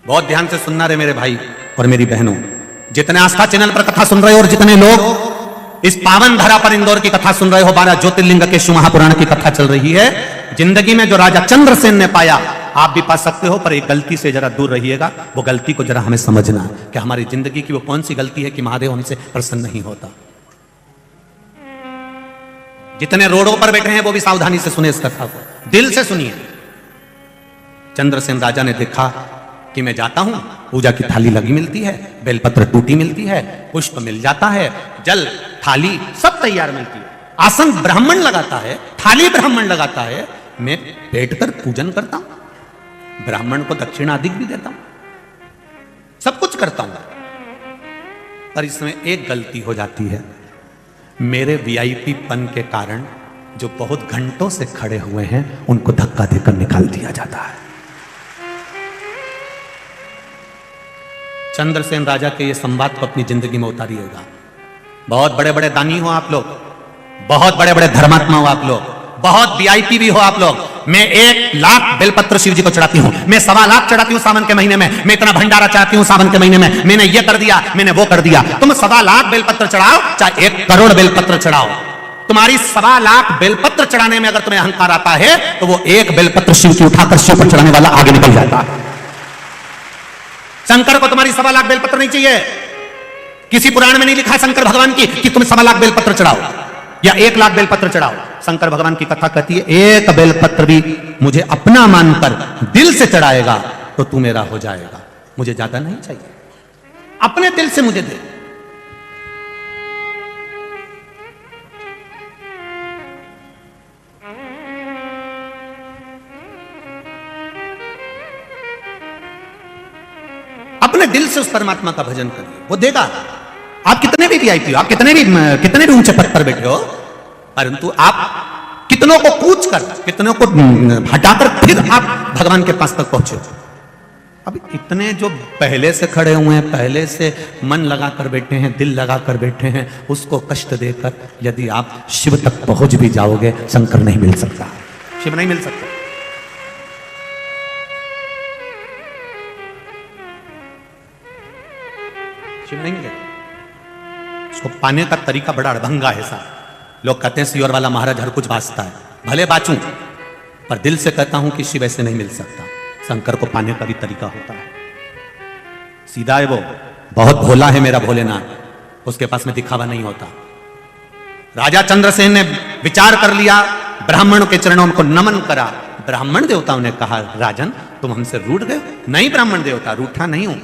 बहुत ध्यान से सुनना रे मेरे भाई और मेरी बहनों, जितने आस्था चैनल पर कथा सुन रहे हो और जितने लोग इस पावन धरा पर इंदौर की कथा सुन रहे हो, 12 ज्योतिर्लिंग के शिव महापुराण की कथा चल रही है। जिंदगी में जो राजा चंद्रसेन ने पाया आप भी पा सकते हो, पर एक गलती से जरा दूर रहिएगा। वो गलती को जरा हमें समझना है कि हमारी जिंदगी की वो कौन सी गलती है कि महादेव हमसे प्रसन्न नहीं होता। जितने रोडों पर बैठे हैं वो भी सावधानी से सुने इस कथा को, दिल से सुनिए। चंद्रसेन राजा ने देखा कि मैं जाता हूं, पूजा की थाली लगी मिलती है, बेलपत्र टूटी मिलती है, पुष्प मिल जाता है, जल थाली सब तैयार मिलती है, आसन ब्राह्मण लगाता है, थाली ब्राह्मण लगाता है, मैं बैठकर पूजन करता हूं, ब्राह्मण को दक्षिणा अधिक भी देता हूं, सब कुछ करता हूं, पर इसमें एक गलती हो जाती है। मेरे वीआईपी पन के कारण जो बहुत घंटों से खड़े हुए हैं उनको धक्का देकर निकाल दिया जाता है। चंद्रसेन राजा के ये संवाद को अपनी जिंदगी में उतारिएगा। बहुत बड़े बड़े दानी हो आप लोग, बहुत बड़े बड़े धर्मात्मा हो आप लोग, बहुत वीआईपी भी हो आप लोग। मैं 1 लाख बेलपत्र शिव जी को चढ़ाती हूं, मैं 1.25 लाख चढ़ाती हूं सावन के महीने में, मैं इतना भंडारा चाहती हूं सावन के महीने में, मैंने ये कर दिया, मैंने वो कर दिया। तुम 1.25 लाख बेलपत्र चढ़ाओ चाहे 1 करोड़ बेलपत्र चढ़ाओ, तुम्हारी 1.25 लाख बेलपत्र चढ़ाने में अगर तुम्हें अहंकार आता है तो वो 1 बेलपत्र शिव की उठाकर शिव पर चढ़ाने वाला आगे निकल जाता है। शंकर को तुम्हारी 1.25 लाख बेलपत्र नहीं चाहिए। किसी पुराण में नहीं लिखा शंकर भगवान की कि तुम 1.25 लाख बेलपत्र चढ़ाओ या 1 लाख बेलपत्र चढ़ाओ। शंकर भगवान की कथा कहती है 1 बेलपत्र भी मुझे अपना मानकर दिल से चढ़ाएगा तो तू मेरा हो जाएगा, मुझे ज्यादा नहीं चाहिए, अपने दिल से मुझे दे। अपने दिल से उस परमात्मा का भजन करिए, वो देगा। आप कितने भी वीआईपी हो, आप कितने भी ऊंचे पद पर बैठे हो, परंतु आप कितनों को कूच कर, कितनों को हटाकर फिर आप भगवान के पास तक पहुंचे। अब इतने जो पहले से खड़े हुए हैं, पहले से मन लगाकर बैठे हैं, दिल लगाकर बैठे हैं, उसको कष्ट देकर यदि आप शिव तक पहुंच भी जाओगे, शंकर नहीं मिल सकता, शिव नहीं मिल सकता। शिव नहीं मिलेगा। उसको पाने का तरीका बड़ा अड़भंगा है साहब। लोग कहते हैं सियोर वाला महाराज हर कुछ बाँचता है, भले बाँचूं, पर दिल से कहता हूं कि शिव ऐसे नहीं मिल सकता। शंकर को पाने का भी तरीका होता है, सीधा है वो, बहुत भोला है मेरा भोलेनाथ, उसके पास में दिखावा नहीं होता। राजा चंद्रसेन ने विचार कर लिया, ब्राह्मणों के चरणों को नमन करा। ब्राह्मण देवताओं ने कहा राजन तुम हमसे रूठ गए। नहीं ब्राह्मण देवता, रूठा नहीं हूं,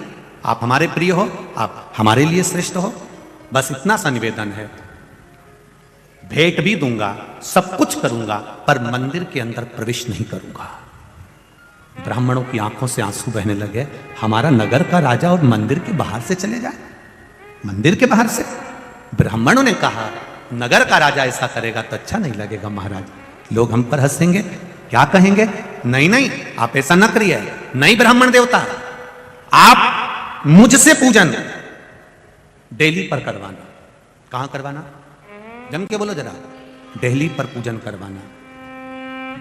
आप हमारे प्रिय हो, आप हमारे लिए श्रेष्ठ हो, बस इतना सा निवेदन है, भेंट भी दूंगा, सब कुछ करूंगा, पर मंदिर के अंदर प्रवेश नहीं करूंगा। ब्राह्मणों की आंखों से आंसू बहने लगे। हमारा नगर का राजा और मंदिर के बाहर से चले जाए, मंदिर के बाहर से। ब्राह्मणों ने कहा नगर का राजा ऐसा करेगा तो अच्छा नहीं लगेगा महाराज, लोग हम पर हंसेंगे, क्या कहेंगे। नहीं नहीं आप ऐसा न करिए, नहीं ब्राह्मण देवता, आप मुझसे पूजन दिल्ली पर करवाना। कहां करवाना, जम के बोलो जरा, दिल्ली पर पूजन करवाना।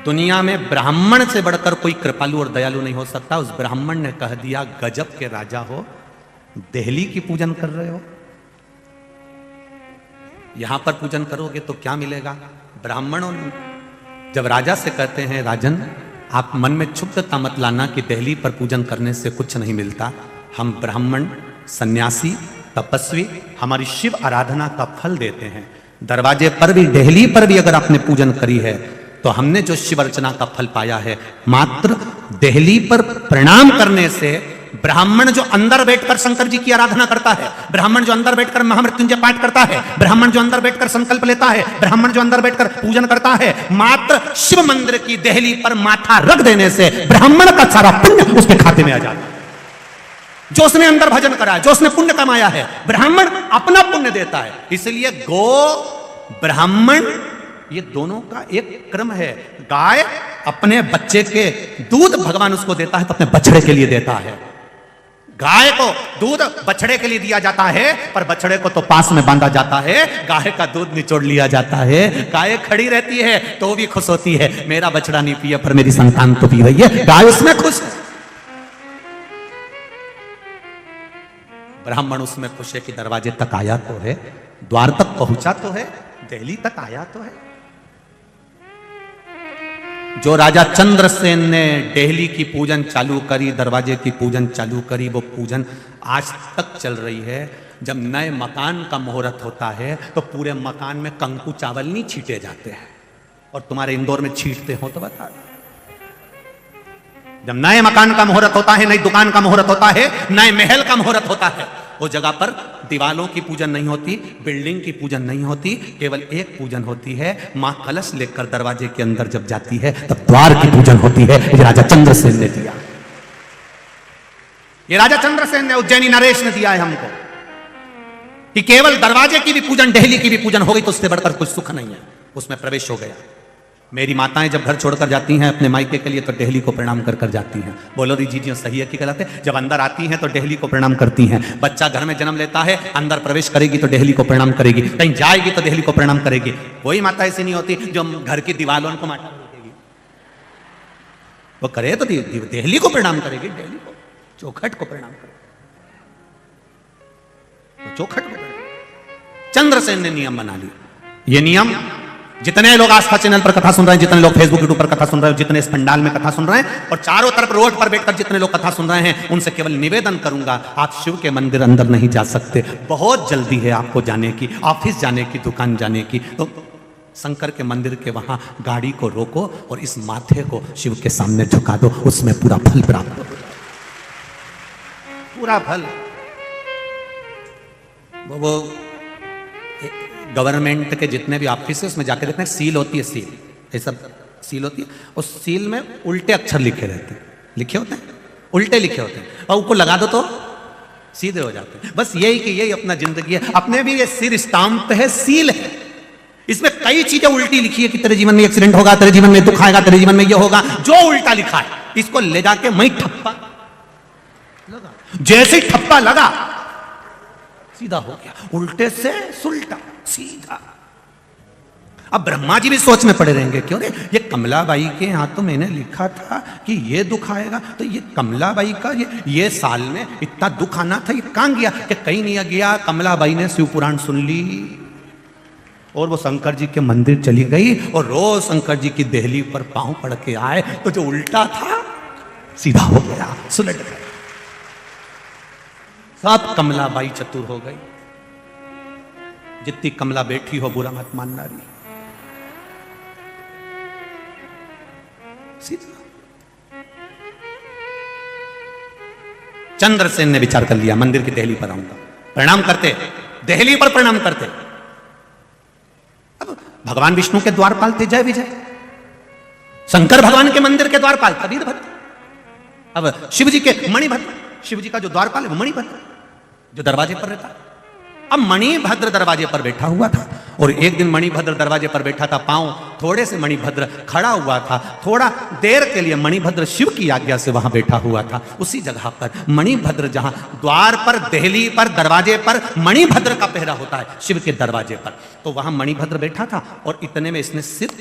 दुनिया में ब्राह्मण से बढ़कर कोई कृपालु और दयालु नहीं हो सकता। उस ब्राह्मण ने कह दिया गजब के राजा हो, दिल्ली की पूजन कर रहे हो, यहां पर पूजन करोगे तो क्या मिलेगा। ब्राह्मणों ने जब राजा से कहते हैं राजन आप मन में क्षुब्धता मत लाना कि दिल्ली पर पूजन करने से कुछ नहीं मिलता, हम ब्राह्मण सन्यासी तपस्वी हमारी शिव आराधना का फल देते हैं। दरवाजे पर भी दिल्ली पर भी अगर आपने पूजन करी है तो हमने जो शिव अर्चना का फल पाया है, मात्र दिल्ली पर प्रणाम करने से ब्राह्मण जो अंदर बैठकर शंकर जी की आराधना करता है, ब्राह्मण जो अंदर बैठकर महामृत्युंजय पाठ करता है, ब्राह्मण जो अंदर बैठकर संकल्प लेता है, ब्राह्मण जो अंदर बैठकर पूजन करता है, मात्र शिव मंदिर की दिल्ली पर माथा रख देने से ब्राह्मण का सारा पुण्य उसके खाते में आ जाता है। जो उसने अंदर भजन करा है, जो उसने पुण्य कमाया है, ब्राह्मण अपना पुण्य देता है। इसलिए गो ब्राह्मण ये दोनों का एक क्रम है। गाय अपने बच्चे के दूध भगवान उसको देता है तो अपने बछड़े के लिए देता है। गाय को दूध बछड़े के लिए दिया जाता है, पर बछड़े को तो पास में बांधा जाता है, गाय का दूध निचोड़ लिया जाता है। गाय खड़ी रहती है तो भी खुश होती है, मेरा बछड़ा नहीं पिया पर मेरी संतान तो पी रही है, गाय उसमें खुश है। ब्राह्मण उसमें खुश है कि दरवाजे तक आया तो है, द्वार तक पहुंचा तो है, दिल्ली तक आया तो है। जो राजा चंद्रसेन ने देहली की पूजन चालू करी, दरवाजे की पूजन चालू करी, वो पूजन आज तक चल रही है। जब नए मकान का मुहूर्त होता है तो पूरे मकान में कंकु चावल नहीं छीटे जाते हैं, और तुम्हारे इंदौर में छीटते हो तो बता। जब नए मकान का मुहूर्त होता है, नई दुकान का मुहूर्त होता है, नए महल का मुहूर्त होता है, उस जगह पर दीवालों की पूजन नहीं होती, बिल्डिंग की पूजन नहीं होती, केवल एक पूजन होती है। मां कलश लेकर दरवाजे के अंदर जब जाती है तब द्वार की पूजन होती है। ये राजा चंद्रसेन ने दिया, ये राजा चंद्रसेन ने, उज्जैनी नरेश ने दिया है हमको, कि केवल दरवाजे की भी पूजन, देहली की भी पूजन हो गई तो उससे बढ़कर कुछ सुख नहीं है। उसमें प्रवेश हो गया। मेरी माताएं जब घर छोड़कर जाती हैं अपने मायके के लिए तो देहली को प्रणाम कर कर जाती हैं। बोलो री जी सही है कि गलत है? जब अंदर आती हैं तो देहली को प्रणाम करती हैं। बच्चा घर में जन्म लेता है, अंदर प्रवेश करेगी तो देहली को प्रणाम करेगी, कहीं जाएगी तो देहली को प्रणाम करेगी। कोई माता ऐसी नहीं होती जो घर की दीवारों को माटा देगी, वो करे तो देहली को प्रणाम करेगी, देहली को, चौखट को प्रणाम करेगी, चौखट को। चंद्रसेन ने नियम बना लिया। ये नियम जितने लोग आस्था चैनल पर कथा सुन रहे हैं, जितने लोग फेसबुक यूट्यूब पर कथा सुन रहे हैं, जितने इस पंडाल में कथा सुन रहे हैं, और चारों तरफ रोड पर बैठकर जितने लोग कथा सुन रहे हैं, उनसे केवल निवेदन करूंगा, आप शिव के मंदिर अंदर नहीं जा सकते। बहुत जल्दी है आपको जाने की, ऑफिस जाने की, दुकान जाने की, तो शंकर के मंदिर के वहां गाड़ी को रोको और इस माथे को शिव के सामने झुका दो, उसमें पूरा फल प्राप्त हो, पूरा फल। वो गवर्नमेंट के जितने भी ऑफिस है उसमें जाकर देखते हैं, सील होती है, सील, ये सब सील होती है, उस सील में उल्टे अक्षर लिखे रहते हैं, लिखे होते हैं, उल्टे लिखे होते हैं, और उनको लगा दो तो सीधे हो जाते हैं। बस यही कि यही अपना जिंदगी है। अपने भी ये सिर स्टाम्प है, सील है, इसमें कई चीजें उल्टी लिखी है कि तेरे जीवन में एक्सीडेंट होगा, तेरे जीवन में दुख आएगा, तेरे जीवन में ये होगा। जो उल्टा लिखा है इसको ले जाके मैं ठप्पा लगा, जैसे ही ठप्पा लगा सीधा हो गया, उल्टे से सुलटा सीधा। अब ब्रह्मा जी भी सोच में पड़े रहेंगे, क्यों रे, ये कमलाबाई के यहाँ तो मैंने लिखा था कि ये दुख आएगा, तो ये कमलाबाई का ये साल में इतना दुख आना था, ये कहां गया? कि कहीं नहीं गया। कमलाबाई ने शिव पुराण सुन ली और वो शंकर जी के मंदिर चली गई, और रोज शंकर जी की देहली पर पांव पड़ के आए तो जो उल्टा था सीधा हो गया, सुलट गया। सब कमलाबाई चतुर हो गई। जितनी कमला बैठी हो बुरा मत मानना रही, सीधा। चंद्रसेन ने विचार कर लिया, मंदिर की देहली पर आऊंगा, प्रणाम करते, देहली पर प्रणाम करते। अब भगवान विष्णु के द्वारपाल थे जय विजय, शंकर भगवान के मंदिर के द्वारपाल था वीरभद्र, अब शिव जी के मणिभद्र, शिव जी का जो द्वारपाल है वो मणिभद्र जो दरवाजे पर रहता। अब मणिभद्र दरवाजे पर बैठा हुआ था, और एक दिन मणिभद्र दरवाजे पर बैठा था, पांव थोड़े से मणिभद्र खड़ा हुआ था, थोड़ा देर के लिए मणिभद्र शिव की आज्ञा से वहां बैठा हुआ था। उसी जगह पर मणिभद्र, जहां द्वार पर, देहली पर, दरवाजे पर मणिभद्र का पहरा होता है शिव के दरवाजे पर, तो वहां मणिभद्र बैठा था, और इतने में इसने सिर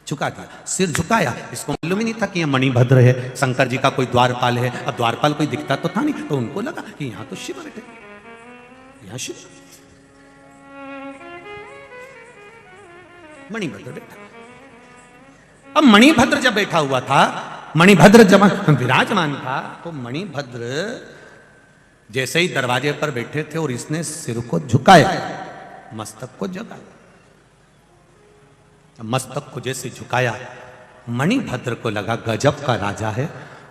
झुका दिया, सिर झुकाया। इसको मालूम ही नहीं था कि यह मणिभद्र है, शंकर जी का कोई द्वारपाल है। अब द्वारपाल कोई दिखता तो था नहीं, तो उनको लगा कि यहां तो शिव बैठे, यहां शिव। मणिभद्र बैठा। अब मणिभद्र जब बैठा हुआ था, मणिभद्र जब विराजमान था, तो मणिभद्र जैसे ही दरवाजे पर बैठे थे और इसने सिर को झुकाया, मस्तक को जगाया, मस्तक को जैसे झुकाया, मणिभद्र को लगा गजब का राजा है।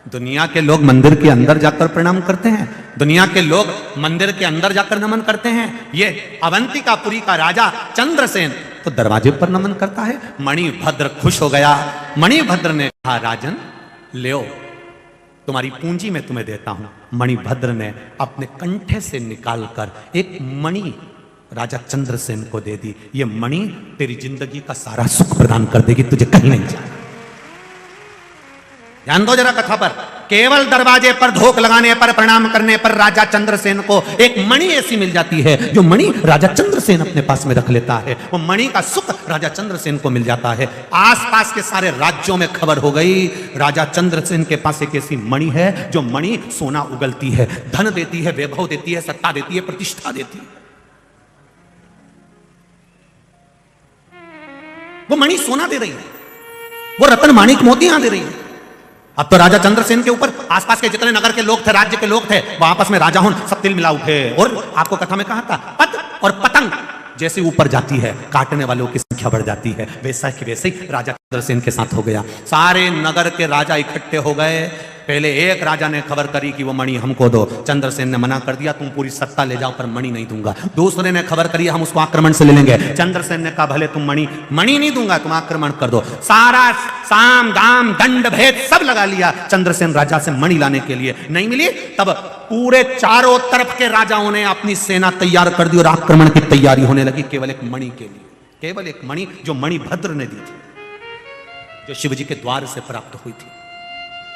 दुनिया के लोग मंदिर के अंदर जाकर प्रणाम करते हैं, दुनिया के लोग मंदिर के अंदर जाकर नमन करते हैं, ये अवंतिकापुरी का राजा चंद्रसेन तो दरवाजे पर नमन करता है। मणिभद्र खुश हो गया। मणिभद्र ने कहा, राजन ले, तुम्हारी पूंजी मैं तुम्हें देता हूं। मणिभद्र ने अपने कंठे से निकालकर एक मणि राजा चंद्रसेन को दे दी। ये मणि तेरी जिंदगी का सारा सुख प्रदान कर देगी, तुझे कहीं नहीं जाना। ध्यान दो जरा कथा पर। केवल दरवाजे पर धोख लगाने पर, प्रणाम करने पर राजा चंद्रसेन को एक मणि ऐसी मिल जाती है, जो मणि राजा चंद्रसेन अपने पास में रख लेता है। वो मणि का सुख राजा चंद्रसेन को मिल जाता है। आसपास के सारे राज्यों में खबर हो गई, राजा चंद्रसेन के पास एक ऐसी मणि है, जो मणि सोना उगलती है, धन देती है, वैभव देती है, सत्ता देती है, प्रतिष्ठा देती है। वो मणि सोना दे रही है। वो रत्न माणिक मोतियां दे रही है। अब तो राजा चंद्रसेन के ऊपर आसपास के जितने नगर के लोग थे, राज्य के लोग थे, वो आपस में राजा हों सब तिल मिला उठे। और आपको कथा में कहा था, पद और पतंग जैसे ऊपर जाती है काटने वालों की संख्या बढ़ जाती है, वैसा कि वैसे ही राजा चंद्रसेन के साथ हो गया। सारे नगर के राजा इकट्ठे हो गए। पहले एक राजा ने खबर करी कि वो मणि हमको दो, चंद्रसेन ने मना कर दिया, तुम पूरी सत्ता ले जाओ पर मणि नहीं दूंगा। दूसरे ने खबर करी हम उसको आक्रमण से ले लेंगे, चंद्रसेन ने कहा भले तुम मणि नहीं दूंगा, तुम आक्रमण कर दो। सारा साम दाम दंड भेद सब लगा लिया चंद्रसेन राजा से मणि लाने के लिए, नहीं मिली। तब पूरे चारों तरफ के राजाओं ने अपनी सेना तैयार कर दी और आक्रमण की तैयारी होने लगी केवल एक मणि के लिए, केवल एक मणि जो मणिभद्र ने दी थी, जो शिव जी के द्वार से प्राप्त हुई थी।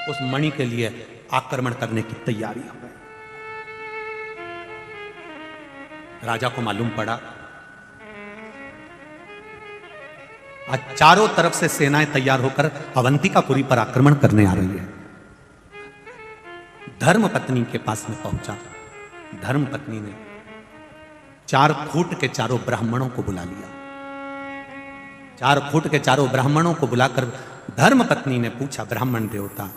उस मणि के लिए आक्रमण करने की तैयारी हो गई। राजा को मालूम पड़ा आज चारों तरफ से सेनाएं तैयार होकर अवंतिकापुरी पर आक्रमण करने आ रही है। धर्म पत्नी के पास में पहुंचा। धर्म पत्नी ने 4 फुट के चारों ब्राह्मणों को बुला लिया। 4 फुट के चारों ब्राह्मणों को बुलाकर धर्म पत्नी ने पूछा, ब्राह्मण देवता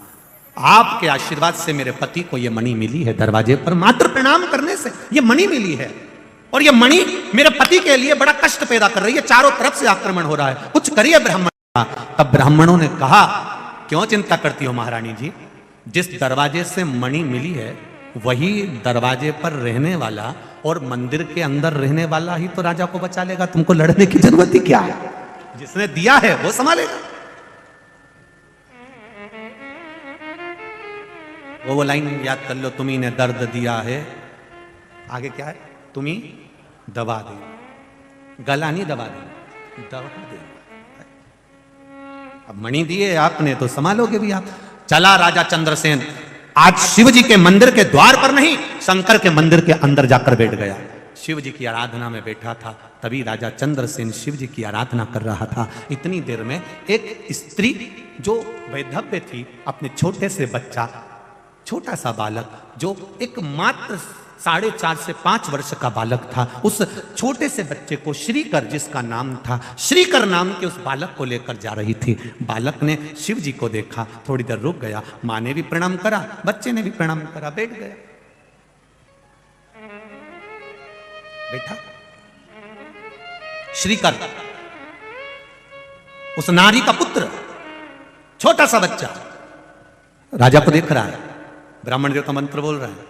आपके आशीर्वाद से मेरे पति को यह मणि मिली है, दरवाजे पर मात्र प्रणाम करने से यह मणि मिली है, और यह मणि मेरे पति के लिए बड़ा कष्ट पैदा कर रही है, चारों तरफ से आक्रमण हो रहा है, कुछ करिए ब्राह्मण। तब ब्राह्मणों ने कहा, क्यों चिंता करती हो महारानी जी, जिस दरवाजे से मणि मिली है वही दरवाजे पर रहने वाला और मंदिर के अंदर रहने वाला ही तो राजा को बचा लेगा, तुमको लड़ने की जरूरत ही क्या है, जिसने दिया है वो संभालेगा। वो लाइन याद कर लो, तुम्ही ने दर्द दिया है, आगे क्या है, तुम्ही दबा दे, गला नहीं दबा दे, दबा दे। अब मणि दिए आपने तो संभालोगे भी आप। चला राजा चंद्रसेन आज शिव जी के मंदिर के द्वार पर नहीं, शंकर के मंदिर के अंदर जाकर बैठ गया। शिव जी की आराधना में बैठा था, तभी राजा चंद्रसेन शिव जी की आराधना कर रहा था। इतनी देर में एक स्त्री जो वैधव्य थी, अपने छोटे से बच्चा, छोटा सा बालक जो एक मात्र 4.5 से 5 वर्ष का बालक था, उस छोटे से बच्चे को श्रीकर, जिसका नाम था, श्रीकर नाम के उस बालक को लेकर जा रही थी। बालक ने शिव जी को देखा, थोड़ी देर रुक गया, माँ ने भी प्रणाम करा, बच्चे ने भी प्रणाम करा, बैठ गया। बैठा श्रीकर, उस नारी का पुत्र, छोटा सा बच्चा राजा को देख रहा है। ब्राह्मण देवता मंत्र बोल रहे हैं,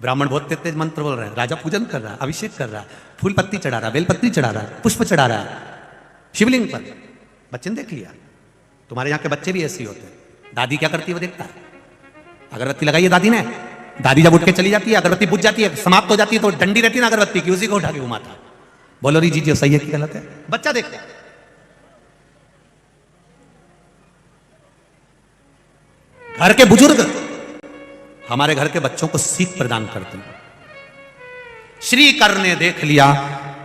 ब्राह्मण बहुत तेज तेज मंत्र बोल रहे हैं, राजा पूजन कर रहा है, अभिषेक कर रहा है, फूल पत्ती चढ़ा रहा है, बेलपत्ती चढ़ा रहा है, पुष्प चढ़ा रहा है शिवलिंग पर। बच्चे ने देख लिया, तुम्हारे यहाँ के बच्चे भी ऐसे ही होते हैं। दादी क्या करती है वो देखता है, अगरबत्ती लगाई है दादी ने, दादी जब उठ के चली जाती है, अगरबत्ती बुझ जाती है, समाप्त हो जाती है, तो डंडी रहती है ना अगरबत्ती की, उसी को उठा के घुमाता है, बोलो री जी सही है कि गलत है, बच्चा देखता है। घर के बुजुर्ग हमारे घर के बच्चों को सीख प्रदान करते हैं। श्रीकर ने देख लिया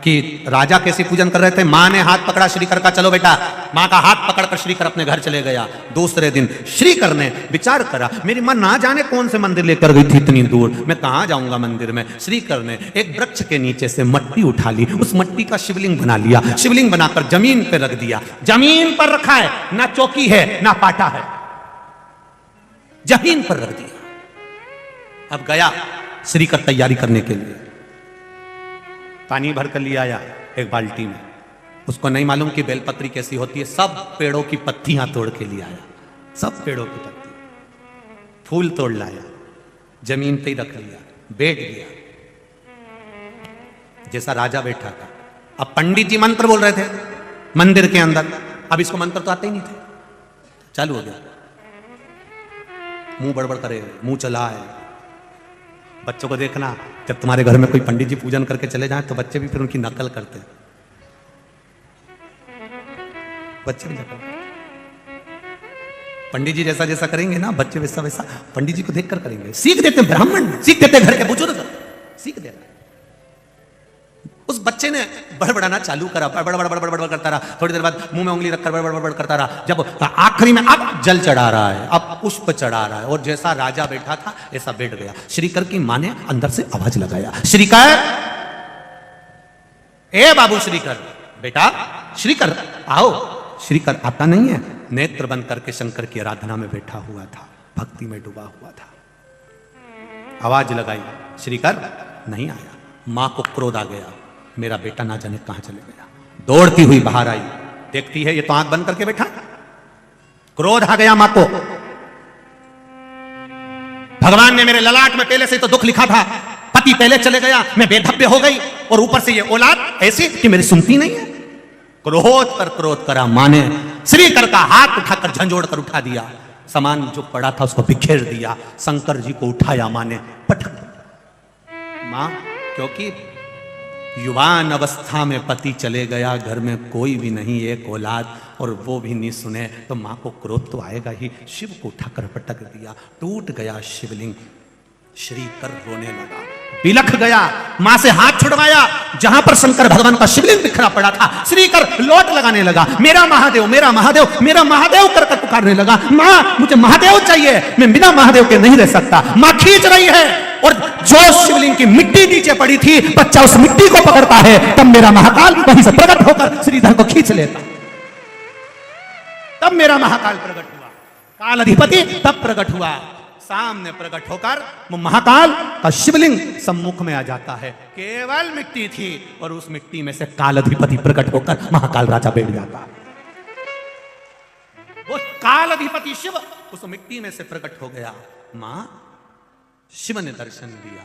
कि राजा कैसे पूजन कर रहे थे, मां ने हाथ पकड़ा श्रीकर का, चलो बेटा, मां का हाथ पकड़कर श्रीकर अपने घर चले गया। दूसरे दिन श्रीकर ने विचार करा, मेरी मां ना जाने कौन से मंदिर लेकर गई थी इतनी दूर, मैं कहां जाऊंगा मंदिर में। श्रीकर ने एक वृक्ष के नीचे से मट्टी उठा ली, उस मट्टी का शिवलिंग बना लिया, शिवलिंग बनाकर जमीन पर रख दिया। जमीन पर रखा है, ना चौकी है ना पाटा है, जमीन पर रख दिया। अब गया श्रीकर तैयारी करने के लिए, पानी भर कर लिया आया एक बाल्टी में, उसको नहीं मालूम कि बेलपत्री कैसी होती है, सब पेड़ों की पत्तियां तोड़ के लिया आया, सब पेड़ों की पत्ती, फूल तोड़ लाया, जमीन पे ही रख लिया, बैठ गया जैसा राजा बैठा था। अब पंडित जी मंत्र बोल रहे थे मंदिर के अंदर, अब इसको मंत्र तो आते ही नहीं थे, चालू हो गया, मुंह बड़बड़ करे, मुंह चला है। बच्चों को देखना, जब तुम्हारे घर में कोई पंडित जी पूजन करके चले जाएं तो बच्चे भी फिर उनकी नकल करते हैं, बच्चे भी नकल, पंडित जी जैसा जैसा करेंगे ना बच्चे वैसा वैसा पंडित जी को देखकर करेंगे। सीख देते ब्राह्मण, सीख देते घर के बुजुर्ग, सीख दे रहा। उस बच्चे ने बड़बड़ाना चालू करा, बड़बड़ करता रहा, थोड़ी देर बाद मुंह में उंगली रखकर बड़बड़ करता रहा, जब आखिरी में अब जल चढ़ा रहा है, अब पुष्प चढ़ा रहा है, और जैसा राजा बैठा था ऐसा बैठ गया। श्रीकर की मां ने अंदर से आवाज लगाया, श्रीकर, ए बाबू श्रीकर, बेटा श्रीकर आओ। श्रीकर आता नहीं है, नेत्र बंद करके शंकर की आराधना में बैठा हुआ था, भक्ति में डूबा हुआ था। आवाज लगाई, श्रीकर नहीं आया। मां को क्रोध आ गया, मेरा बेटा ना जाने कहां चले गया। दौड़ती हुई बाहर आई, देखती है ये तो आंख बंद करके बैठा। क्रोध आ गया मां को, भगवान ने मेरे ललाट में पहले से तो दुख लिखा था, पति पहले चले गया, मैं बेधब्य हो गई, और ऊपर से ये औलाद ऐसी कि मेरी सुनती नहीं है। क्रोध करा मां ने श्रीकर का हाथ उठाकर झंझोड़ कर उठा दिया, सामान जो पड़ा था उसको बिखेर दिया। शंकर जी को उठाया मां ने, पटक। मां, क्योंकि युवान अवस्था में पति चले गया, घर में कोई भी नहीं, एक औलाद, और वो भी नहीं सुने तो मां को क्रोध तो आएगा ही। शिव को उठाकर पटक दिया, टूट गया शिवलिंग। श्रीकर रोने लगा, बिलख गया, मां से हाथ छुड़वाया। जहां पर शंकर भगवान का शिवलिंग बिखरा पड़ा था, श्रीकर लोट लगाने लगा, मेरा महादेव, मेरा महादेव, मेरा महादेव कर पुकारने लगा। मां, मुझे महादेव चाहिए, मैं बिना महादेव के नहीं रह सकता। मां खींच रही है, और जो शिवलिंग की मिट्टी नीचे पड़ी थी, बच्चा उस मिट्टी को पकड़ता है, तब मेरा महाकाल वहीं से प्रकट होकर श्रीधर को खींच लेता। तब मेरा महाकाल प्रकट हुआ, काल अधिपति तब प्रकट हुआ। सामने प्रकट होकर वो महाकाल का शिवलिंग सम्मुख में आ जाता है। केवल मिट्टी थी, और उस मिट्टी में से काल अधिपति प्रकट होकर महाकाल राजा बैठ जाता है। वो काल अधिपति शिव उस मिट्टी में से प्रकट हो गया। मां, शिव ने दर्शन दिया,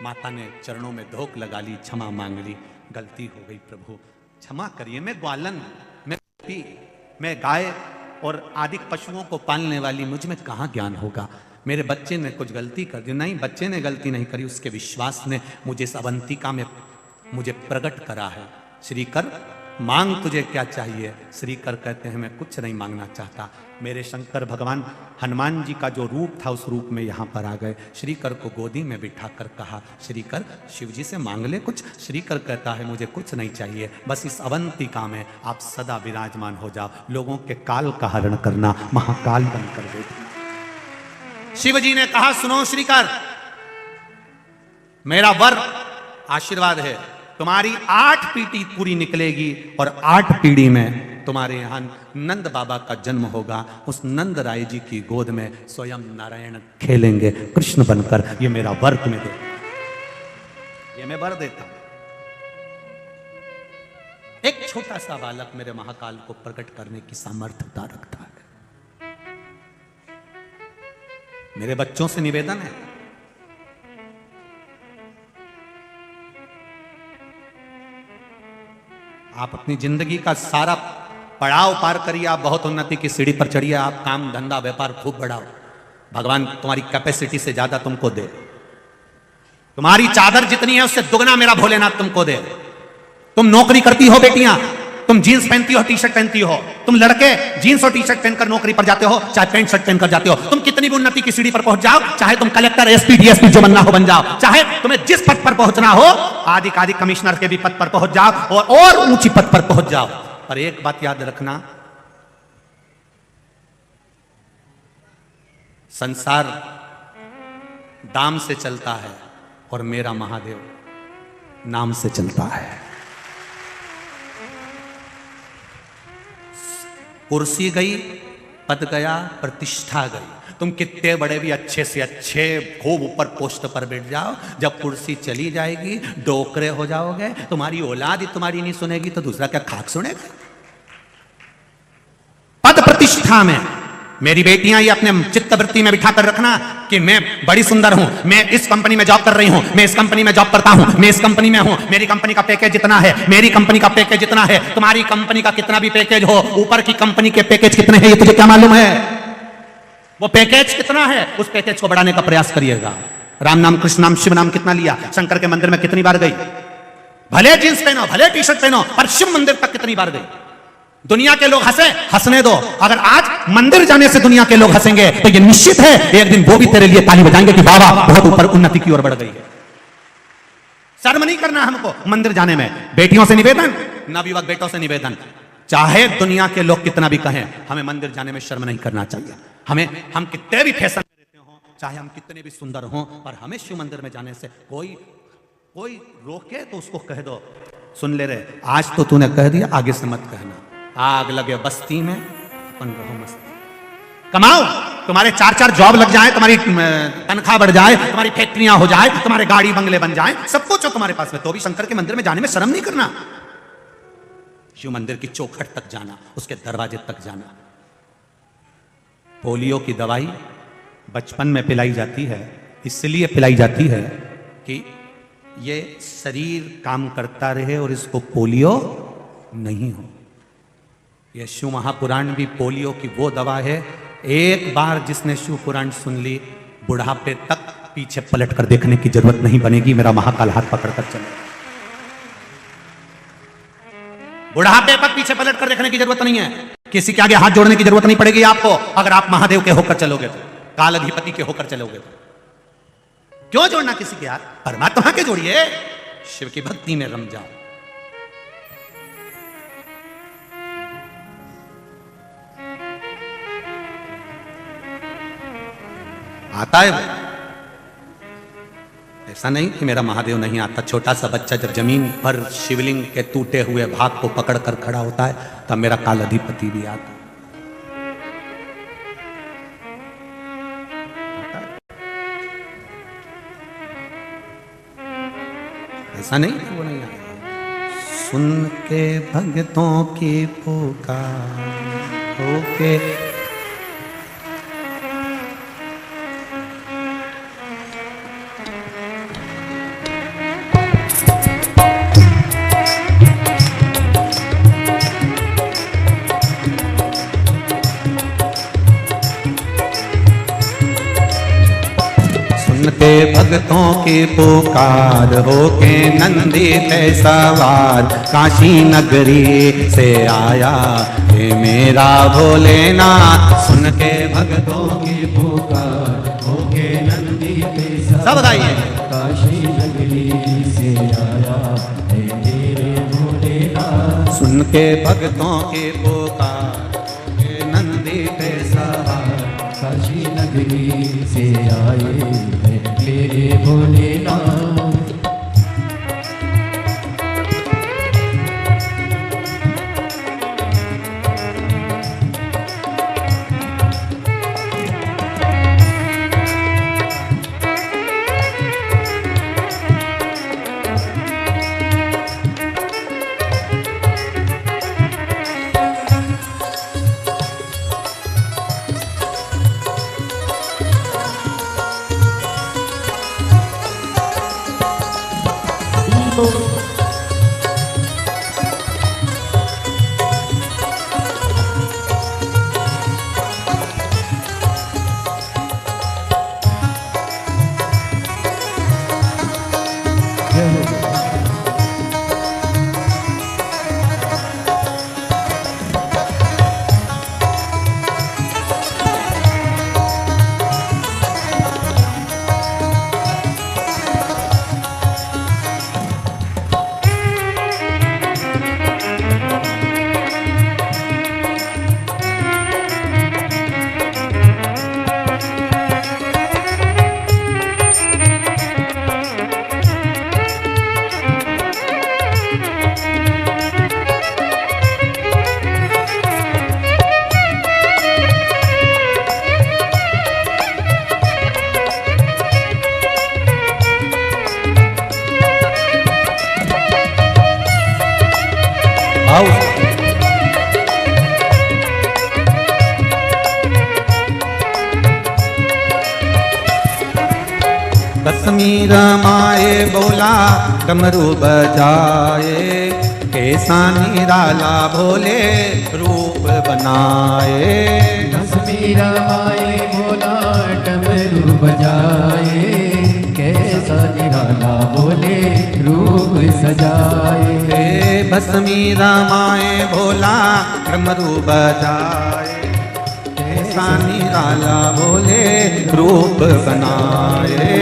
माता ने चरणों में धोख लगा ली, क्षमा मांग ली, गलती हो गई प्रभु, क्षमा करिए, मैं ग्वालन, मैं गाय और आदि पशुओं को पालने वाली, मुझ में कहाँ ज्ञान होगा। मेरे बच्चे ने कुछ गलती कर दी। नहीं, बच्चे ने गलती नहीं करी, उसके विश्वास ने मुझे इस अवंतिका में मुझे प्रकट करा है। श्रीकर, मांग तुझे क्या चाहिए? श्रीकर कहते हैं, मैं कुछ नहीं मांगना चाहता। मेरे शंकर भगवान हनुमान जी का जो रूप था, उस रूप में यहाँ पर आ गए। श्रीकर को गोदी में बिठाकर कहा, श्रीकर शिव जी से मांग ले कुछ। श्रीकर कहता है, मुझे कुछ नहीं चाहिए, बस इस अवंतिका में आप सदा विराजमान हो जाओ, लोगों के काल का हरण करना, महाकाल बनकर बैठना। शिव जी ने कहा, सुनो श्रीकर, मेरा वर आशीर्वाद है, तुम्हारी 8 पीढ़ी पूरी निकलेगी, और 8 पीढ़ी में तुम्हारे यहां नंद बाबा का जन्म होगा। उस नंद राय जी की गोद में स्वयं नारायण खेलेंगे कृष्ण बनकर। ये मेरा वर तुम्हें दे, ये मैं वर देता हूं। एक छोटा सा बालक मेरे महाकाल को प्रकट करने की सामर्थ्यता रखता है। मेरे बच्चों से निवेदन है, आप अपनी जिंदगी का सारा पड़ाव पार करिए, आप बहुत उन्नति की सीढ़ी पर चढ़िए, आप काम धंधा व्यापार खूब बढ़ाओ, भगवान तुम्हारी कैपेसिटी से ज्यादा तुमको दे। तुम्हारी चादर जितनी है उससे दुगना मेरा भोलेनाथ तुमको दे। तुम नौकरी करती हो बेटियां, तुम जीन्स पहनती हो, टी शर्ट पहनती हो, तुम लड़के जीन्स और टी शर्ट पहनकर नौकरी पर जाते हो, चाहे पैंट शर्ट पहनकर जाते हो, तुम कितनी भी उन्नति की सीढ़ी पर पहुंच जाओ, चाहे तुम कलेक्टर, एसपी, डीएसपी जो बनना हो बन जाओ, चाहे तुम्हें जिस पद पर पहुंचना हो, आदि कमिश्नर के भी पद पर पहुंच जाओ, और ऊंची पद पर पहुंच जाओ, पर एक बात याद रखना, संसार दाम से चलता है और मेरा महादेव नाम से चलता है। कुर्सी गई, पद गया, प्रतिष्ठा गई। तुम कितने बड़े भी अच्छे से अच्छे खूब ऊपर पोस्ट पर बैठ जाओ, जब कुर्सी चली जाएगी डोकरे हो जाओगे, तुम्हारी औलाद ही तुम्हारी नहीं सुनेगी तो दूसरा क्या खाक सुनेगा। पद प्रतिष्ठा में मेरी बेटियां ये अपने चित्तवृत्ति में बिठा कर रखना कि मैं बड़ी सुंदर हूं, मैं इस कंपनी में जॉब कर रही हूं, मैं इस कंपनी में जॉब करता हूं, मैं इस कंपनी में हूं, मेरी कंपनी का पैकेज इतना है, मेरी कंपनी का पैकेज इतना है। तुम्हारी कंपनी का कितना भी पैकेज हो, ऊपर की कंपनी के पैकेज कितने हैं ये तुझे क्या मालूम है? वो पैकेज कितना है, उस पैकेज को बढ़ाने का प्रयास करिएगा। राम नाम, कृष्ण नाम, शिव नाम कितना लिया, शंकर के मंदिर में कितनी बार गई, भले जींस पहनो, भले टी शर्ट पहनो, पर शिव मंदिर तक कितनी बार गई। दुनिया के लोग हंसे, हंसने दो। अगर आज मंदिर जाने से दुनिया के लोग हंसेंगे तो ये निश्चित है एक दिन वो भी तेरे लिए ताली बजाएंगे कि बाबा बहुत ऊपर उन्नति की ओर बढ़ गई है। शर्म नहीं करना हमको मंदिर जाने में। बेटियों से निवेदन, नवयुवक बेटों से निवेदन, चाहे दुनिया के लोग कितना भी कहें, हमें मंदिर जाने में शर्म नहीं करना चाहिए। हम कितने भी फैशन में रहते हो, चाहे हम कितने भी सुंदर हों, पर हमें शिव मंदिर में जाने से कोई रोके तो उसको कह दो, सुन ले रहे, आज तो तूने कह दिया, आगे से मत कहना। आग लगे बस्ती में अपन रहो मस्त, कमाओ, तुम्हारे 4-4 जॉब लग जाए, तुम्हारी तनख्वाह बढ़ जाए, तुम्हारी फैक्ट्रियां हो जाए, तुम्हारे गाड़ी बंगले बन जाए, सब कुछ हो तुम्हारे पास में, तो भी शंकर के मंदिर में जाने में शर्म नहीं करना। शिव मंदिर की चौखट तक जाना, उसके दरवाजे तक जाना। पोलियो की दवाई बचपन में पिलाई जाती है, इसलिए पिलाई जाती है कि ये शरीर काम करता रहे और इसको पोलियो नहीं हो। यह शिव महापुराण भी पोलियो की वो दवा है, एक बार जिसने शिव पुराण सुन ली, बुढ़ापे तक पीछे पलट कर देखने की जरूरत नहीं बनेगी। मेरा महाकाल हाथ पकड़कर चले, बुढ़ापे तक पीछे पलट कर देखने की जरूरत नहीं है, किसी के आगे हाथ जोड़ने की जरूरत नहीं पड़ेगी आपको, अगर आप महादेव के होकर चलोगे तो, काल अधिपति के होकर चलोगे तो। क्यों जोड़ना किसी के हाथ, परमात्मा के जोड़िए, शिव की भक्ति में रम जाओ। आता है वो, ऐसा नहीं कि मेरा महादेव नहीं आता। छोटा सा बच्चा जब जमीन पर शिवलिंग के टूटे हुए भाग को पकड़कर खड़ा होता है, तब मेरा काल अधिपति भी आता है। ऐसा नहीं कि वो नहीं आया। सुन के भक्तों की पुकार होके के भक्तों की पुकार होके नंदी पे सवार काशी नगरी से आया हे मेरा भोलेनाथ। सुन के भक्तों की पुकार होके नंदी पे सवार काशी नगरी से आया हे मेरे भोलेनाथ। सुन के भक्तों की पुकार होके नंदी पे सवार काशी नगरी से आए मेरे भोलेनाथ। कश्मीर माए बोला डमरू बजाए कैसा निराला भोले रूप बनाए। कश्मीर माए बोला डमरू बजाए कैसा निराला भोले रूप सजाए। कश्मीर माए बोला डमरू बजाए कैसा निराला भोले रूप बनाए।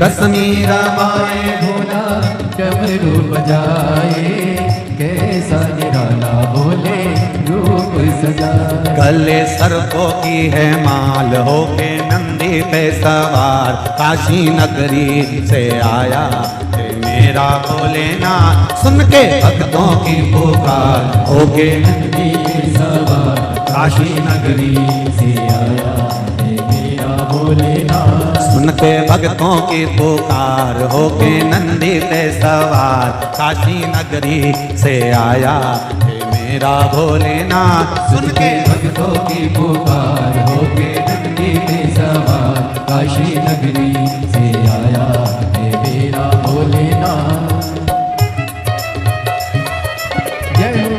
कश्मीर माए बोला डमरू बजाए कैसा निराला भोले रूप सजाए। गले सर्पों की है माल होके नंदी पे सवार काशी नगरी से आया हे मेरा भोलेनाथ सुन के भक्तों की पुकार, होके नंदी पे सवार काशी नगरी से आया है मेरा भोलेनाथ। सुन के भक्तों की पुकार, होके नंदी पे सवार काशी नगरी से आया है मेरा भोलेनाथ। सुन के भक्तों की पुकार, होके नंदी पे सवार काशी नगरी से आया है मेरा भोलेनाथ। जय हो।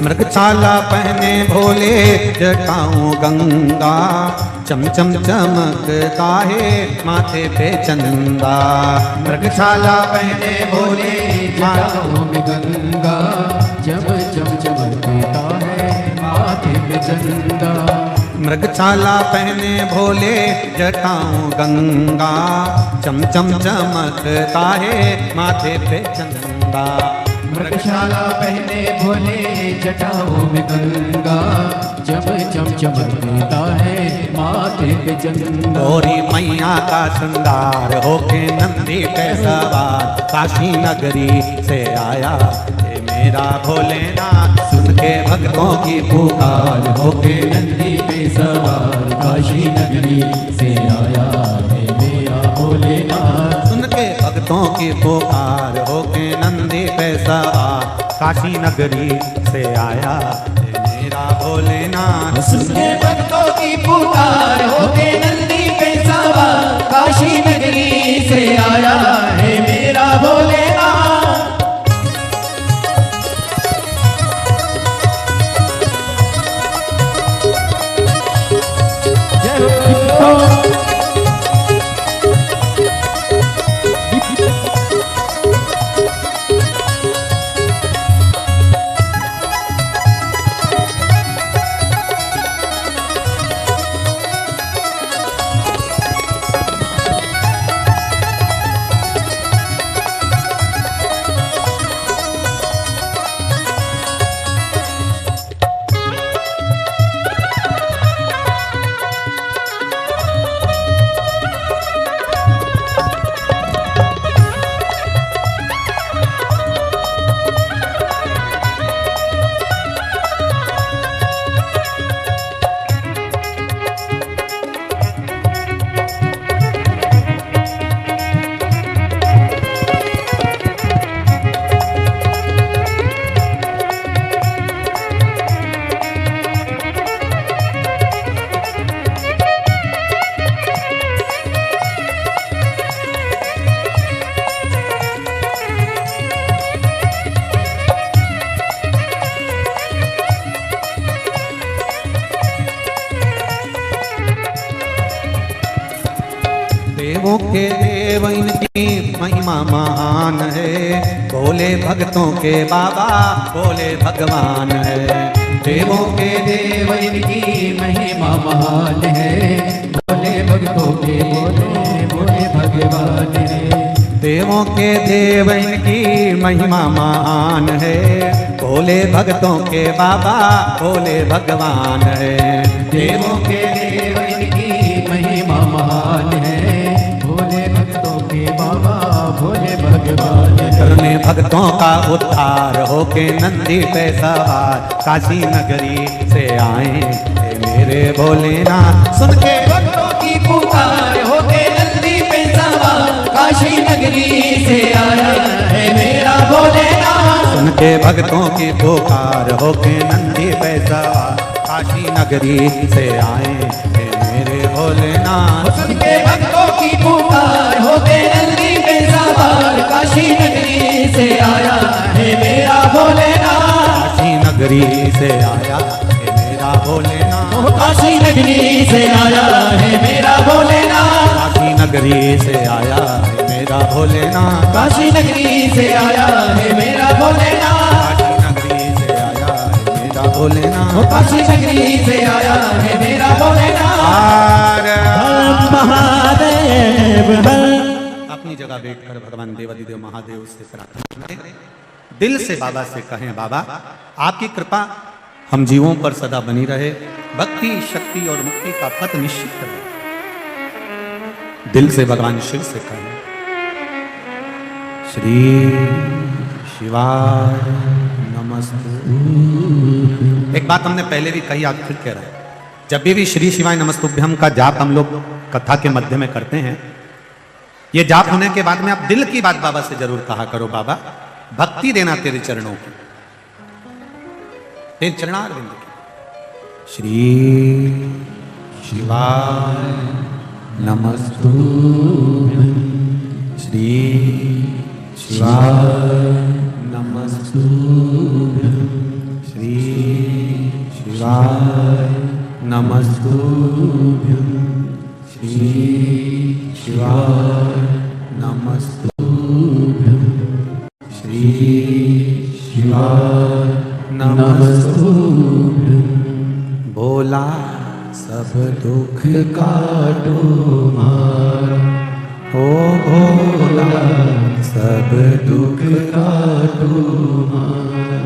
मृगछाला पहने भोले जटाऊं गंगा, चम चम चमकता है माथे पे चंदा। मृगशाला पहने भोले जटाओं में गंगा, चम चम चमकता है माथे पे चंदा। मृगछाला पहने भोले जटाऊं गंगा, चम चम चमकता है माथे पे चंदा। मृगशाला पहने भोले जटाओं में गंगा, चम चम चमकता है माथे पे चंदा। गौरी मैया का श्रृंगार होके नंदी पे सवार काशी नगरी से आया है मेरा भोलेनाथ। सुन के भक्तों की पुकार, होके नंदी पे सवार काशी नगरी से आया है मेरा भोलेनाथ। सुन के भक्तों की पुकार, होके नंदी पे सवार काशी नगरी से आया है मेरा भोलेनाथ। सुन के भक्तों की पुकार, होके नंदी पे सवार काशी नगरी से आया है मेरा भोलेनाथ। जय हो। देवों के देव इनकी महिमा महान है, भोले भक्तों के बाबा भोले भगवान है। देवों के देव इनकी महिमा महान है, भोले भक्तों के भोले भगवान है। देवों के देव इनकी महिमा महान है, भोले भक्तों के बाबा भोले भगवान है। देवों के देव इनकी महिमा महान है, भोले भक्तों के बाबा भोले भगवान है। करने भक्तों का उद्धार होके नंदी पे सवार काशी नगरी से आए हे मेरे भोलेनाथ। सुन के भक्तों की पुकार होके नंदी पे सवार काशी नगरी से आया है मेरा भोलेनाथ। सुन के भक्तों की पुकार होके नंदी पे सवार काशी नगरी से आए हे मेरे भोलेनाथ। सुन के भक्तों की पुकार होके नंदी पे सवार काशी नगरी से आया है मेरा भोलेनाथ। काशी नगरी से आया हे मेरा भोलेनाथ। काशी नगरी से आया है मेरा भोलेनाथ। काशी नगरी से आया है मेरा भोलेनाथ। काशी नगरी से आया है मेरा भोलेनाथ। काशी नगरी से आया है मेरा भोलेनाथ। काशी नगरी से आया है मेरा भोलेनाथ। हर महादेव अपनी जगह बैठकर भगवान देवादिदेव महादेव से प्रार्थना करें, दिल से बाबा से कहें बाबा आपकी कृपा हम जीवों पर सदा बनी रहे, भक्ति शक्ति और मुक्ति का पथ निश्चित रहे। दिल से भगवान शिव से कहें श्री शिवाय नमस्ते। एक बात हमने पहले भी कही, आज फिर कह रहे हैं, जब भी श्री शिवाय नमस्तुभ्यम का जाप हम लोग कथा के मध्य में करते हैं, ये जाप होने के बाद में आप दिल की बात बाबा से जरूर कहा करो, बाबा भक्ति देना तेरे चरणों की, तेरे चरणारविंद की। श्री शिवाय नमस्तुभ्यम, श्री शिवाय नमस्तुभ्यम, श्री शिवाय नमस्तुभ्यम, श्री शिवाय नमस्तुभ्यम, श्री शिवाय नमस्तुभ्यम। भोला सब दुख काटो मारा, ओ भोला सब दुख काटो मारा।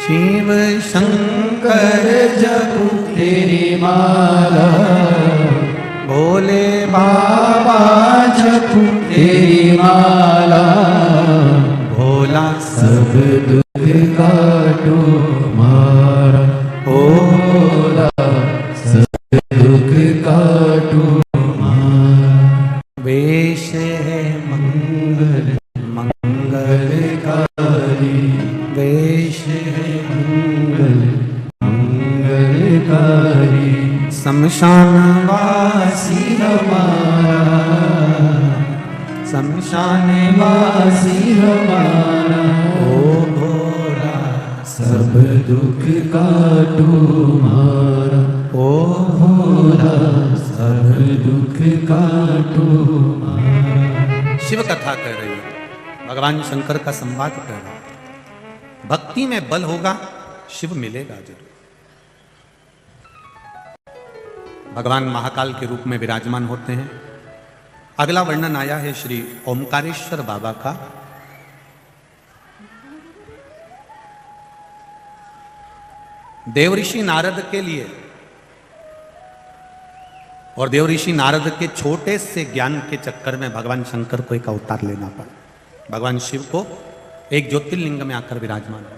शिव शंकर जपू तेरी माला, भोले बाबा जपू तेरी माला। भोला सब दुख काटो मारा, ओ भोला सब दुख काटो मारा। वेश है मंगल मंगलकारी, वेश है मंगल मंगलकारी। शमशान वासी हमारा, शमशान वासी हमारा। ओ भोला सब दुख काटो मारा, ओ भोला सब दुख काटो मारा। शिव कथा कर रही है, भगवान शंकर का संवाद कर रहा है। भक्ति में बल होगा, शिव मिलेगा जरूर। भगवान महाकाल के रूप में विराजमान होते हैं। अगला वर्णन आया है श्री ओमकारेश्वर बाबा का। देवऋषि नारद के लिए और देवऋषि नारद के छोटे से ज्ञान के चक्कर में भगवान शंकर को एक अवतार लेना पड़ा। भगवान शिव को एक ज्योतिर्लिंग में आकर विराजमान हुए।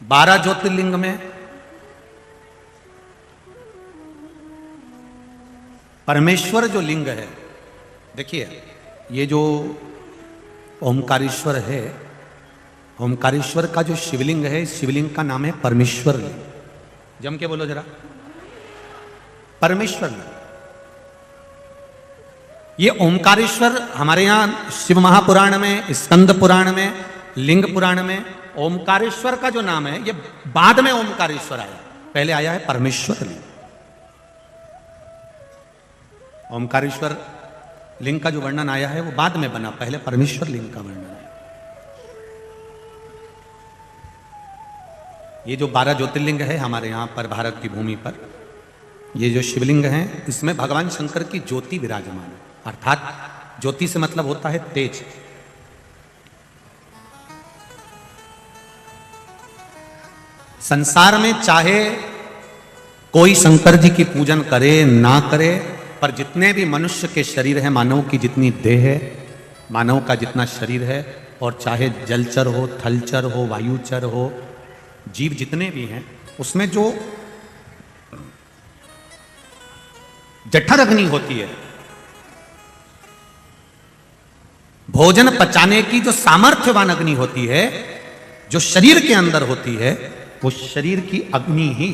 12 ज्योतिर्लिंग में परमेश्वर जो लिंग है, देखिए ये जो ओमकारेश्वर है, ओमकारेश्वर का जो शिवलिंग है, इस शिवलिंग का नाम है परमेश्वर लिंग। जम के बोलो जरा, परमेश्वर लिंग। ये ओमकारेश्वर हमारे यहाँ शिव महापुराण में, स्कंद पुराण में, लिंग पुराण में ओमकारेश्वर का जो नाम है ये बाद में ओमकारेश्वर आया, पहले आया है परमेश्वर लिंग। ओमकारेश्वर लिंग का जो वर्णन आया है वो बाद में बना, पहले परमेश्वर लिंग का वर्णन आया। ये जो 12 ज्योतिर्लिंग है हमारे यहां पर भारत की भूमि पर, ये जो शिवलिंग हैं इसमें भगवान शंकर की ज्योति विराजमान है, अर्थात ज्योति से मतलब होता है तेज। संसार में चाहे कोई शंकर जी की पूजन करे ना करे, पर जितने भी मनुष्य के शरीर है, मानव की जितनी देह है, मानव का जितना शरीर है, और चाहे जलचर हो, थलचर हो, वायुचर हो, जीव जितने भी हैं, उसमें जो जठर अग्नि होती है, भोजन पचाने की जो सामर्थ्यवान अग्नि होती है, जो शरीर के अंदर होती है, वो शरीर की अग्नि ही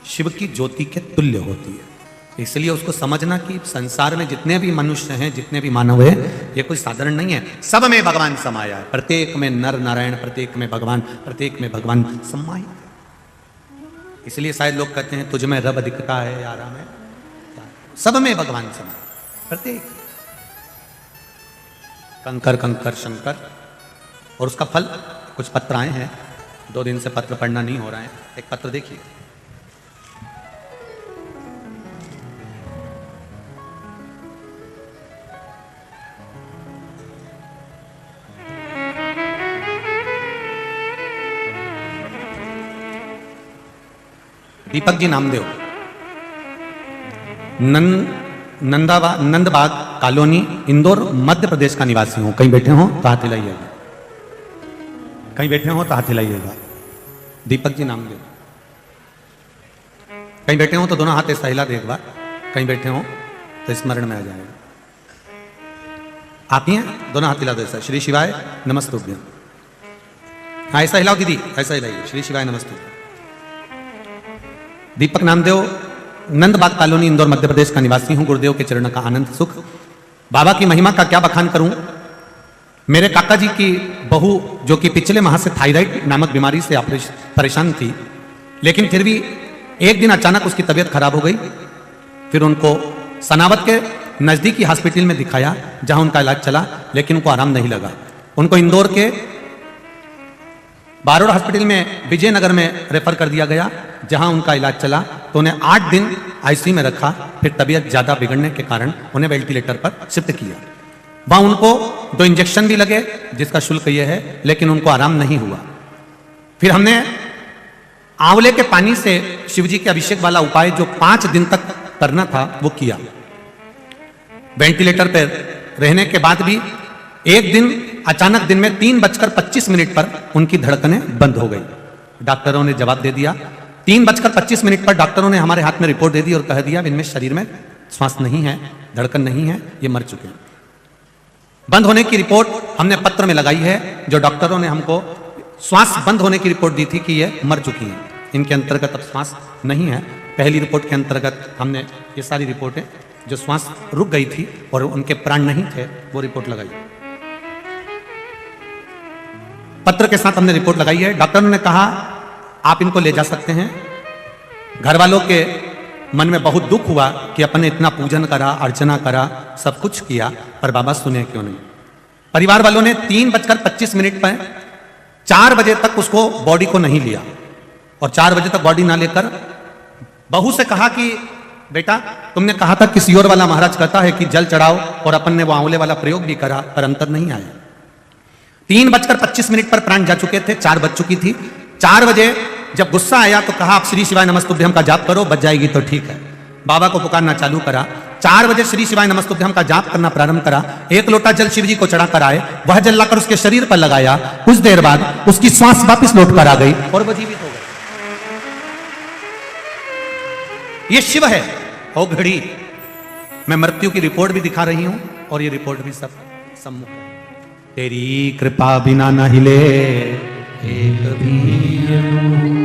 शिव की ज्योति के तुल्य होती है। इसलिए उसको समझना कि संसार में जितने भी मनुष्य हैं, जितने भी मानव हैं, ये कोई साधारण नहीं है, सब में भगवान समाया है, प्रत्येक में नर नारायण, प्रत्येक में भगवान, प्रत्येक में भगवान समाहित है। इसलिए शायद लोग कहते हैं तुझ में रब दिखता है यारा में, सब में भगवान समाया, प्रत्येक कंकर कंकर शंकर। और उसका फल कुछ पत्र आए हैं, 2 दिन से पत्र पढ़ना नहीं हो रहा है, एक पत्र देखिए। दीपक जी नामदेव, नंदबाग कॉलोनी, इंदौर, मध्य प्रदेश का निवासी हूं। कहीं बैठे हो तो हाथ हिलाइएगा, कहीं बैठे हो तो हाथ हिलाइएगा। दीपक जी नामदेव, कहीं बैठे हो तो दोनों हाथ ऐसा हिला दे एक बार, कहीं बैठे हो तो स्मरण में आ जाएगा। आप ही हैं, दोनों हाथ हिला दो ऐसा। श्री शिवाय नमस्तुभ्यम। हाँ ऐसा हिलाओ दीदी, ऐसा हिलाइए। श्री शिवाय नमस्तुभ्यम। दीपक नामदेव, नंदबाग कॉलोनी, इंदौर, मध्य प्रदेश का निवासी हूं। गुरुदेव के चरणों का आनंद सुख। बाबा की महिमा का क्या बखान करूं। मेरे काका जी की बहू जो कि पिछले माह से थायराइड नामक बीमारी से परेशान थी, लेकिन फिर भी एक दिन अचानक उसकी तबीयत खराब हो गई। फिर उनको सनावत के नजदीकी हॉस्पिटल में दिखाया, जहां उनका इलाज चला, लेकिन उनको आराम नहीं लगा। उनको इंदौर के बारोड हॉस्पिटल में विजयनगर में रेफर कर दिया गया, जहां उनका इलाज चला। तो उन्हें 8 दिन आईसीयू में रखा। फिर तबीयत ज्यादा बिगड़ने के कारण उन्हें वेंटिलेटर पर शिफ्ट किया। वहां उनको 2 इंजेक्शन भी लगे, जिसका शुल्क यह है, लेकिन उनको आराम नहीं हुआ। फिर हमने आंवले के पानी से शिवजी के अभिषेक वाला उपाय जो 5 दिन तक करना था वो किया। वेंटिलेटर पर रहने के बाद भी एक दिन अचानक दिन में 3:25 पर उनकी धड़कनें बंद हो गई। डॉक्टरों ने जवाब दे दिया। 3:25 पर डॉक्टरों ने हमारे हाथ में रिपोर्ट दे दी और कह दिया इनमें शरीर में श्वास नहीं है, धड़कन नहीं है, ये मर चुके हैं। बंद होने की रिपोर्ट हमने पत्र में लगाई है। जो डॉक्टरों ने हमको श्वास बंद होने की रिपोर्ट दी थी कि ये मर चुकी हैं, इनके अंतर्गत अब श्वास नहीं है। पहली रिपोर्ट के अंतर्गत हमने ये सारी रिपोर्टें जो श्वास रुक गई थी और उनके प्राण नहीं थे वो रिपोर्ट लगाई। पत्र के साथ हमने रिपोर्ट लगाई है। डॉक्टर ने कहा आप इनको ले जा सकते हैं। घर वालों के मन में बहुत दुख हुआ कि अपन ने इतना पूजन करा, अर्चना करा, सब कुछ किया, पर बाबा सुने क्यों नहीं। परिवार वालों ने 3:25 पर 4 बजे तक उसको बॉडी को नहीं लिया और 4 बजे तक बॉडी ना लेकर बहू से कहा कि बेटा तुमने कहा था किसी और वाला महाराज कहता है कि जल चढ़ाओ, और अपन ने वो आंवले वाला प्रयोग भी करा, पर अंतर नहीं आया। 3:25 पर प्राण जा चुके थे, 4 बज चुकी थी। 4 बजे जब गुस्सा आया तो कहा आप श्री शिवाय नमस्तुभ्यम का जाप करो, बच जाएगी तो ठीक है। बाबा को पुकारना चालू करा। 4 बजे श्री शिवाय नमस्तुभ्यम का जाप करना प्रारंभ करा। 1 लोटा जल शिव जी को चढ़ाकर आए, वह जल लाकर उसके शरीर पर लगाया। कुछ देर बाद उसकी श्वास वापस लौट कर आ गई और वह जीवित हो गई। ये शिव है। ओ घड़ी मैं मृत्यु की रिपोर्ट भी दिखा रही हूं और ये रिपोर्ट भी सब सम्मुख है। तेरी कृपा बिना न हिले एक भी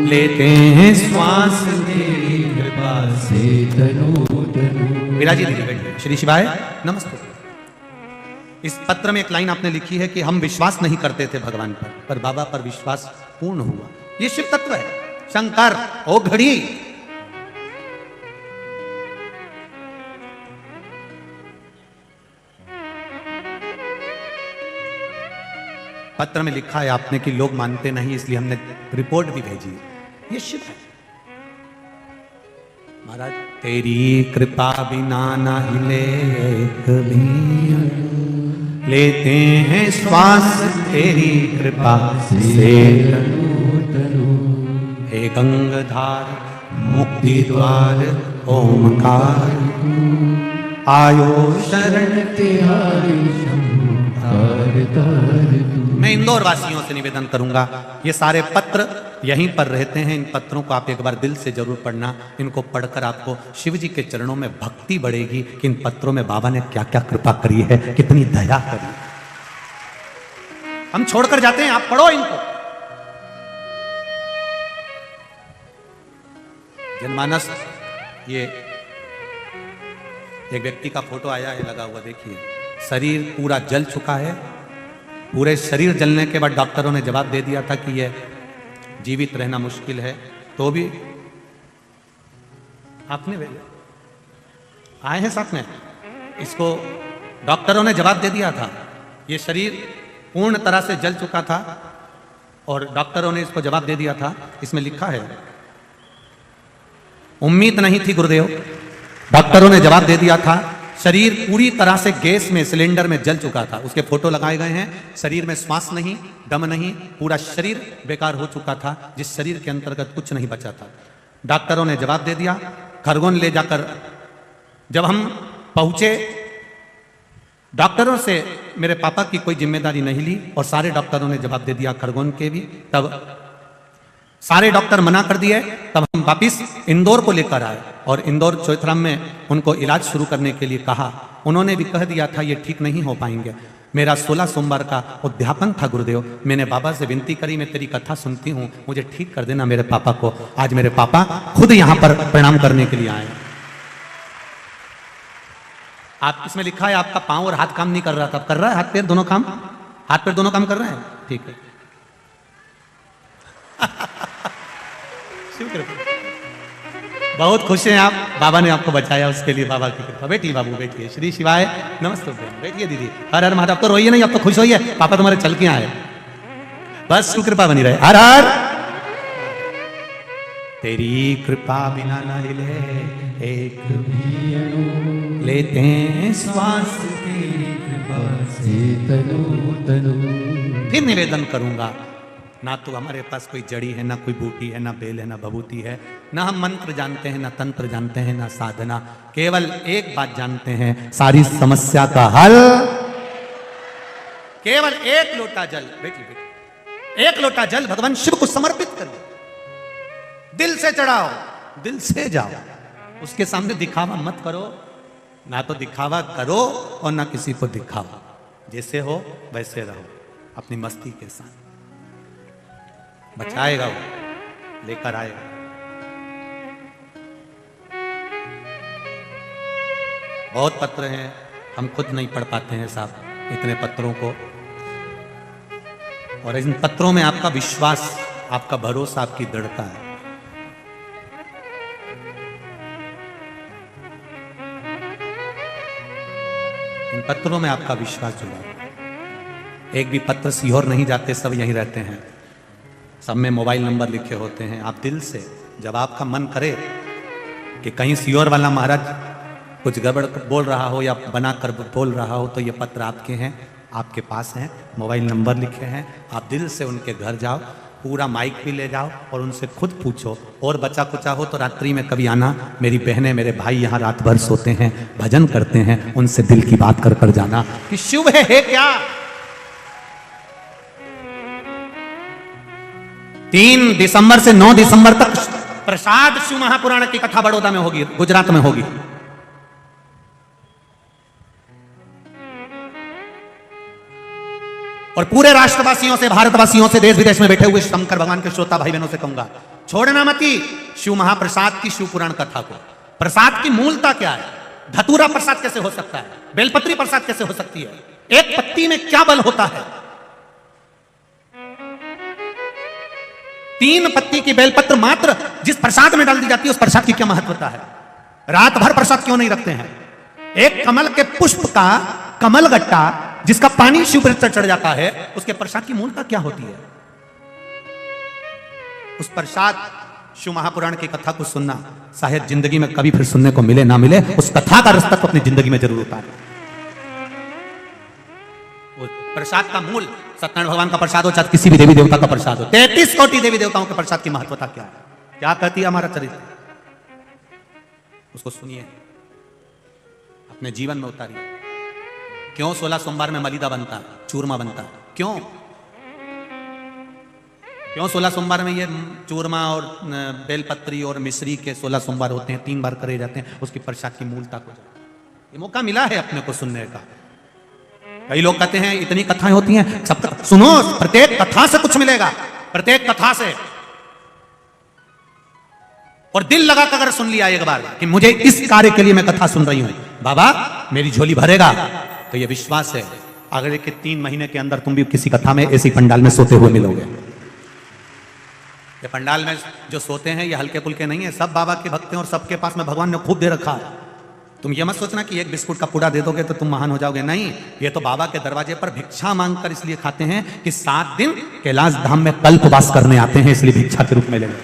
लेते हैं श्वास, तेरी कृपा से तनु तनु। विराजी दीदी बैठिए। श्री शिवाय नमस्ते। इस पत्र में एक लाइन आपने लिखी है कि हम विश्वास नहीं करते थे भगवान पर बाबा पर विश्वास पूर्ण हुआ। ये शिव तत्व है। शंकर ओ घड़ी, पत्र में लिखा है आपने कि लोग मानते नहीं, इसलिए हमने रिपोर्ट भी भेजी है। ये शिव है महाराज। तेरी कृपा बिना ना हिले कभी, लेते हैं श्वास तेरी कृपा से। हे गंगाधार मुक्ति द्वार ओमकार, आयो शरण तिहारी शंभु तार तार तू। मैं इंदौर वासियों से निवेदन करूंगा, ये सारे पत्र यहीं पर रहते हैं, इन पत्रों को आप एक बार दिल से जरूर पढ़ना। इनको पढ़कर आपको शिव जी के चरणों में भक्ति बढ़ेगी कि इन पत्रों में बाबा ने क्या क्या कृपा करी है, कितनी दया करी। हम छोड़कर जाते हैं, आप पढ़ो इनको। जनमानस, ये एक व्यक्ति का फोटो आया है लगा हुआ, देखिए। शरीर पूरा जल चुका है। पूरे शरीर जलने के बाद डॉक्टरों ने जवाब दे दिया था कि यह जीवित रहना मुश्किल है, तो भी आपने भेजा, आए हैं साथ में। इसको डॉक्टरों ने जवाब दे दिया था, ये शरीर पूर्ण तरह से जल चुका था और डॉक्टरों ने इसको जवाब दे दिया था। इसमें लिखा है, उम्मीद नहीं थी गुरुदेव, डॉक्टरों ने जवाब दे दिया था। शरीर पूरी तरह से गैस में, सिलेंडर में जल चुका था। उसके फोटो लगाए गए हैं। शरीर में श्वास नहीं, दम नहीं, पूरा शरीर बेकार हो चुका था, जिस शरीर के अंतर्गत कुछ नहीं बचा था। डॉक्टरों ने जवाब दे दिया। खरगोन ले जाकर जब हम पहुंचे, डॉक्टरों से मेरे पापा की कोई जिम्मेदारी नहीं ली और सारे डॉक्टरों ने जवाब दे दिया, खरगोन के भी। तब सारे डॉक्टर मना कर दिए। तब हम वापिस इंदौर को लेकर आए और इंदौर चौथराम में उनको इलाज शुरू करने के लिए कहा। उन्होंने भी कह दिया था ये ठीक नहीं हो पाएंगे। मेरा 16 सोमवार का उद्यापन था गुरुदेव। मैंने बाबा से विनती करी, मैं तेरी कथा सुनती हूँ, मुझे ठीक कर देना मेरे पापा को। आज मेरे पापा खुद यहाँ पर प्रणाम करने के लिए आए। आप इसमें लिखा है आपका पांव और हाथ काम नहीं कर रहा था, कर रहा है हाथ पैर दोनों काम, हाथ पैर दोनों काम कर रहे हैं, ठीक है। बहुत खुश हैं आप, बाबा ने आपको बचाया, उसके लिए बाबा की कृपा। बैठिए बाबू, बैठिए। श्री शिवाय नमस्ते। बैठिए दीदी। हर हर महादेव। अब तो रोइए नहीं, अब तो खुश होइए, पापा तुम्हारे चल के आए, बस कृपा बनी रहे। हर हर। तेरी कृपा बिना न हिले एक भी अणु, लेते हैं श्वास तेरी कृपा से तनु तनु। फिर निवेदन करूंगा, ना तो हमारे पास कोई जड़ी है, ना कोई बूटी है, ना बेल है, ना भभूति है, ना हम मंत्र जानते हैं, ना तंत्र जानते हैं, ना साधना। केवल एक बात जानते हैं, सारी समस्या का हल केवल एक लोटा जल। बेटी, एक लोटा जल भगवान शिव को समर्पित करो, दिल से चढ़ाओ, दिल से जाओ। उसके सामने दिखावा मत करो, ना तो दिखावा करो और ना किसी को दिखाओ। जैसे हो वैसे रहो अपनी मस्ती के साथ। बचाएगा वो, लेकर आएगा। बहुत पत्र हैं, हम खुद नहीं पढ़ पाते हैं साहब इतने पत्रों को। और इन पत्रों में आपका विश्वास, आपका भरोसा, आपकी दृढ़ता है। इन पत्रों में आपका विश्वास जुड़ा है। एक भी पत्र सीहोर नहीं जाते, सब यहीं रहते हैं। सब में मोबाइल नंबर लिखे होते हैं। आप दिल से, जब आपका मन करे कि कहीं सीहोर वाला महाराज कुछ गड़बड़ बोल रहा हो या बना कर बोल रहा हो, तो ये पत्र आपके हैं, आपके पास हैं, मोबाइल नंबर लिखे हैं। आप दिल से उनके घर जाओ, पूरा माइक भी ले जाओ और उनसे खुद पूछो। और बचा कुचा हो तो रात्रि में कभी आना, मेरी बहनें मेरे भाई यहाँ रात भर सोते हैं, भजन करते हैं, उनसे दिल की बात कर कर जाना कि शिव है क्या। 3 दिसंबर से 9 दिसंबर तक प्रसाद शिव महापुराण की कथा बड़ौदा में होगी, गुजरात में होगी। और पूरे राष्ट्रवासियों से, भारतवासियों से, देश विदेश में बैठे हुए शंकर भगवान के श्रोता भाई बहनों से कहूंगा, छोड़ना मती शिव महाप्रसाद की, शिव पुराण कथा को। प्रसाद की मूलता क्या है? धतूरा प्रसाद कैसे हो सकता है? बेलपत्री प्रसाद कैसे हो सकती है? एक पत्ती में क्या बल होता है? 3 पत्ती की बेलपत्र मात्र जिस प्रसाद में डाल दी जाती है, उस प्रसाद की क्या महत्वता है? रात भर प्रसाद क्यों नहीं रखते हैं? एक कमल के पुष्प का कमल गट्टा जिसका पानी शिव पर चढ़ जाता है, उसके प्रसाद की मूलता क्या होती है? उस प्रसाद शिव महापुराण की कथा को सुनना शायद जिंदगी में कभी फिर सुनने को मिले ना मिले, उस कथा का रस तक अपनी जिंदगी में जरूर उतारे। उस प्रसाद का मूल सत्यनारायण भगवान का प्रसाद हो, चाहे किसी भी देवी देवता का प्रसाद हो, 33 कोटि देवी देवताओं के प्रसाद की महत्वता क्या है, क्या कहती है हमारा चरित्र, उसको सुनिए, अपने जीवन में उतारिए। क्यों 16 सोमवार में मलीदा बनता, चूरमा बनता? क्यों 16 सोमवार में ये चूरमा और बेलपत्री और मिश्री के 16 सोमवार होते हैं, 3 बार करे जाते हैं, उसकी प्रसाद की मूलता को जाए। ये मौका मिला है अपने को सुनने का। कई लोग कहते हैं इतनी कथाएं होती हैं, सब सुनो, प्रत्येक कथा से कुछ मिलेगा, प्रत्येक कथा से। और दिल लगा कर अगर सुन लिया एक बार कि मुझे इस कार्य के लिए मैं कथा सुन रही हूं, बाबा मेरी झोली भरेगा, तो ये विश्वास है अगले के 3 महीने के अंदर तुम भी किसी कथा में ऐसी पंडाल में सोते हुए मिलोगे। ये पंडाल में जो सोते हैं ये हल्के पुल्के नहीं है, सब बाबा के भक्त हैं और सबके पास में भगवान ने खूब दे रखा है। तुम ये मत सोचना कि एक बिस्कुट का पूड़ा दे दोगे तो तुम महान हो जाओगे, नहीं, ये तो बाबा के दरवाजे पर भिक्षा मांगकर इसलिए खाते हैं कि 7 दिन कैलाश धाम में कल्पवास करने आते हैं, इसलिए भिक्षा के रूप में लेंगे।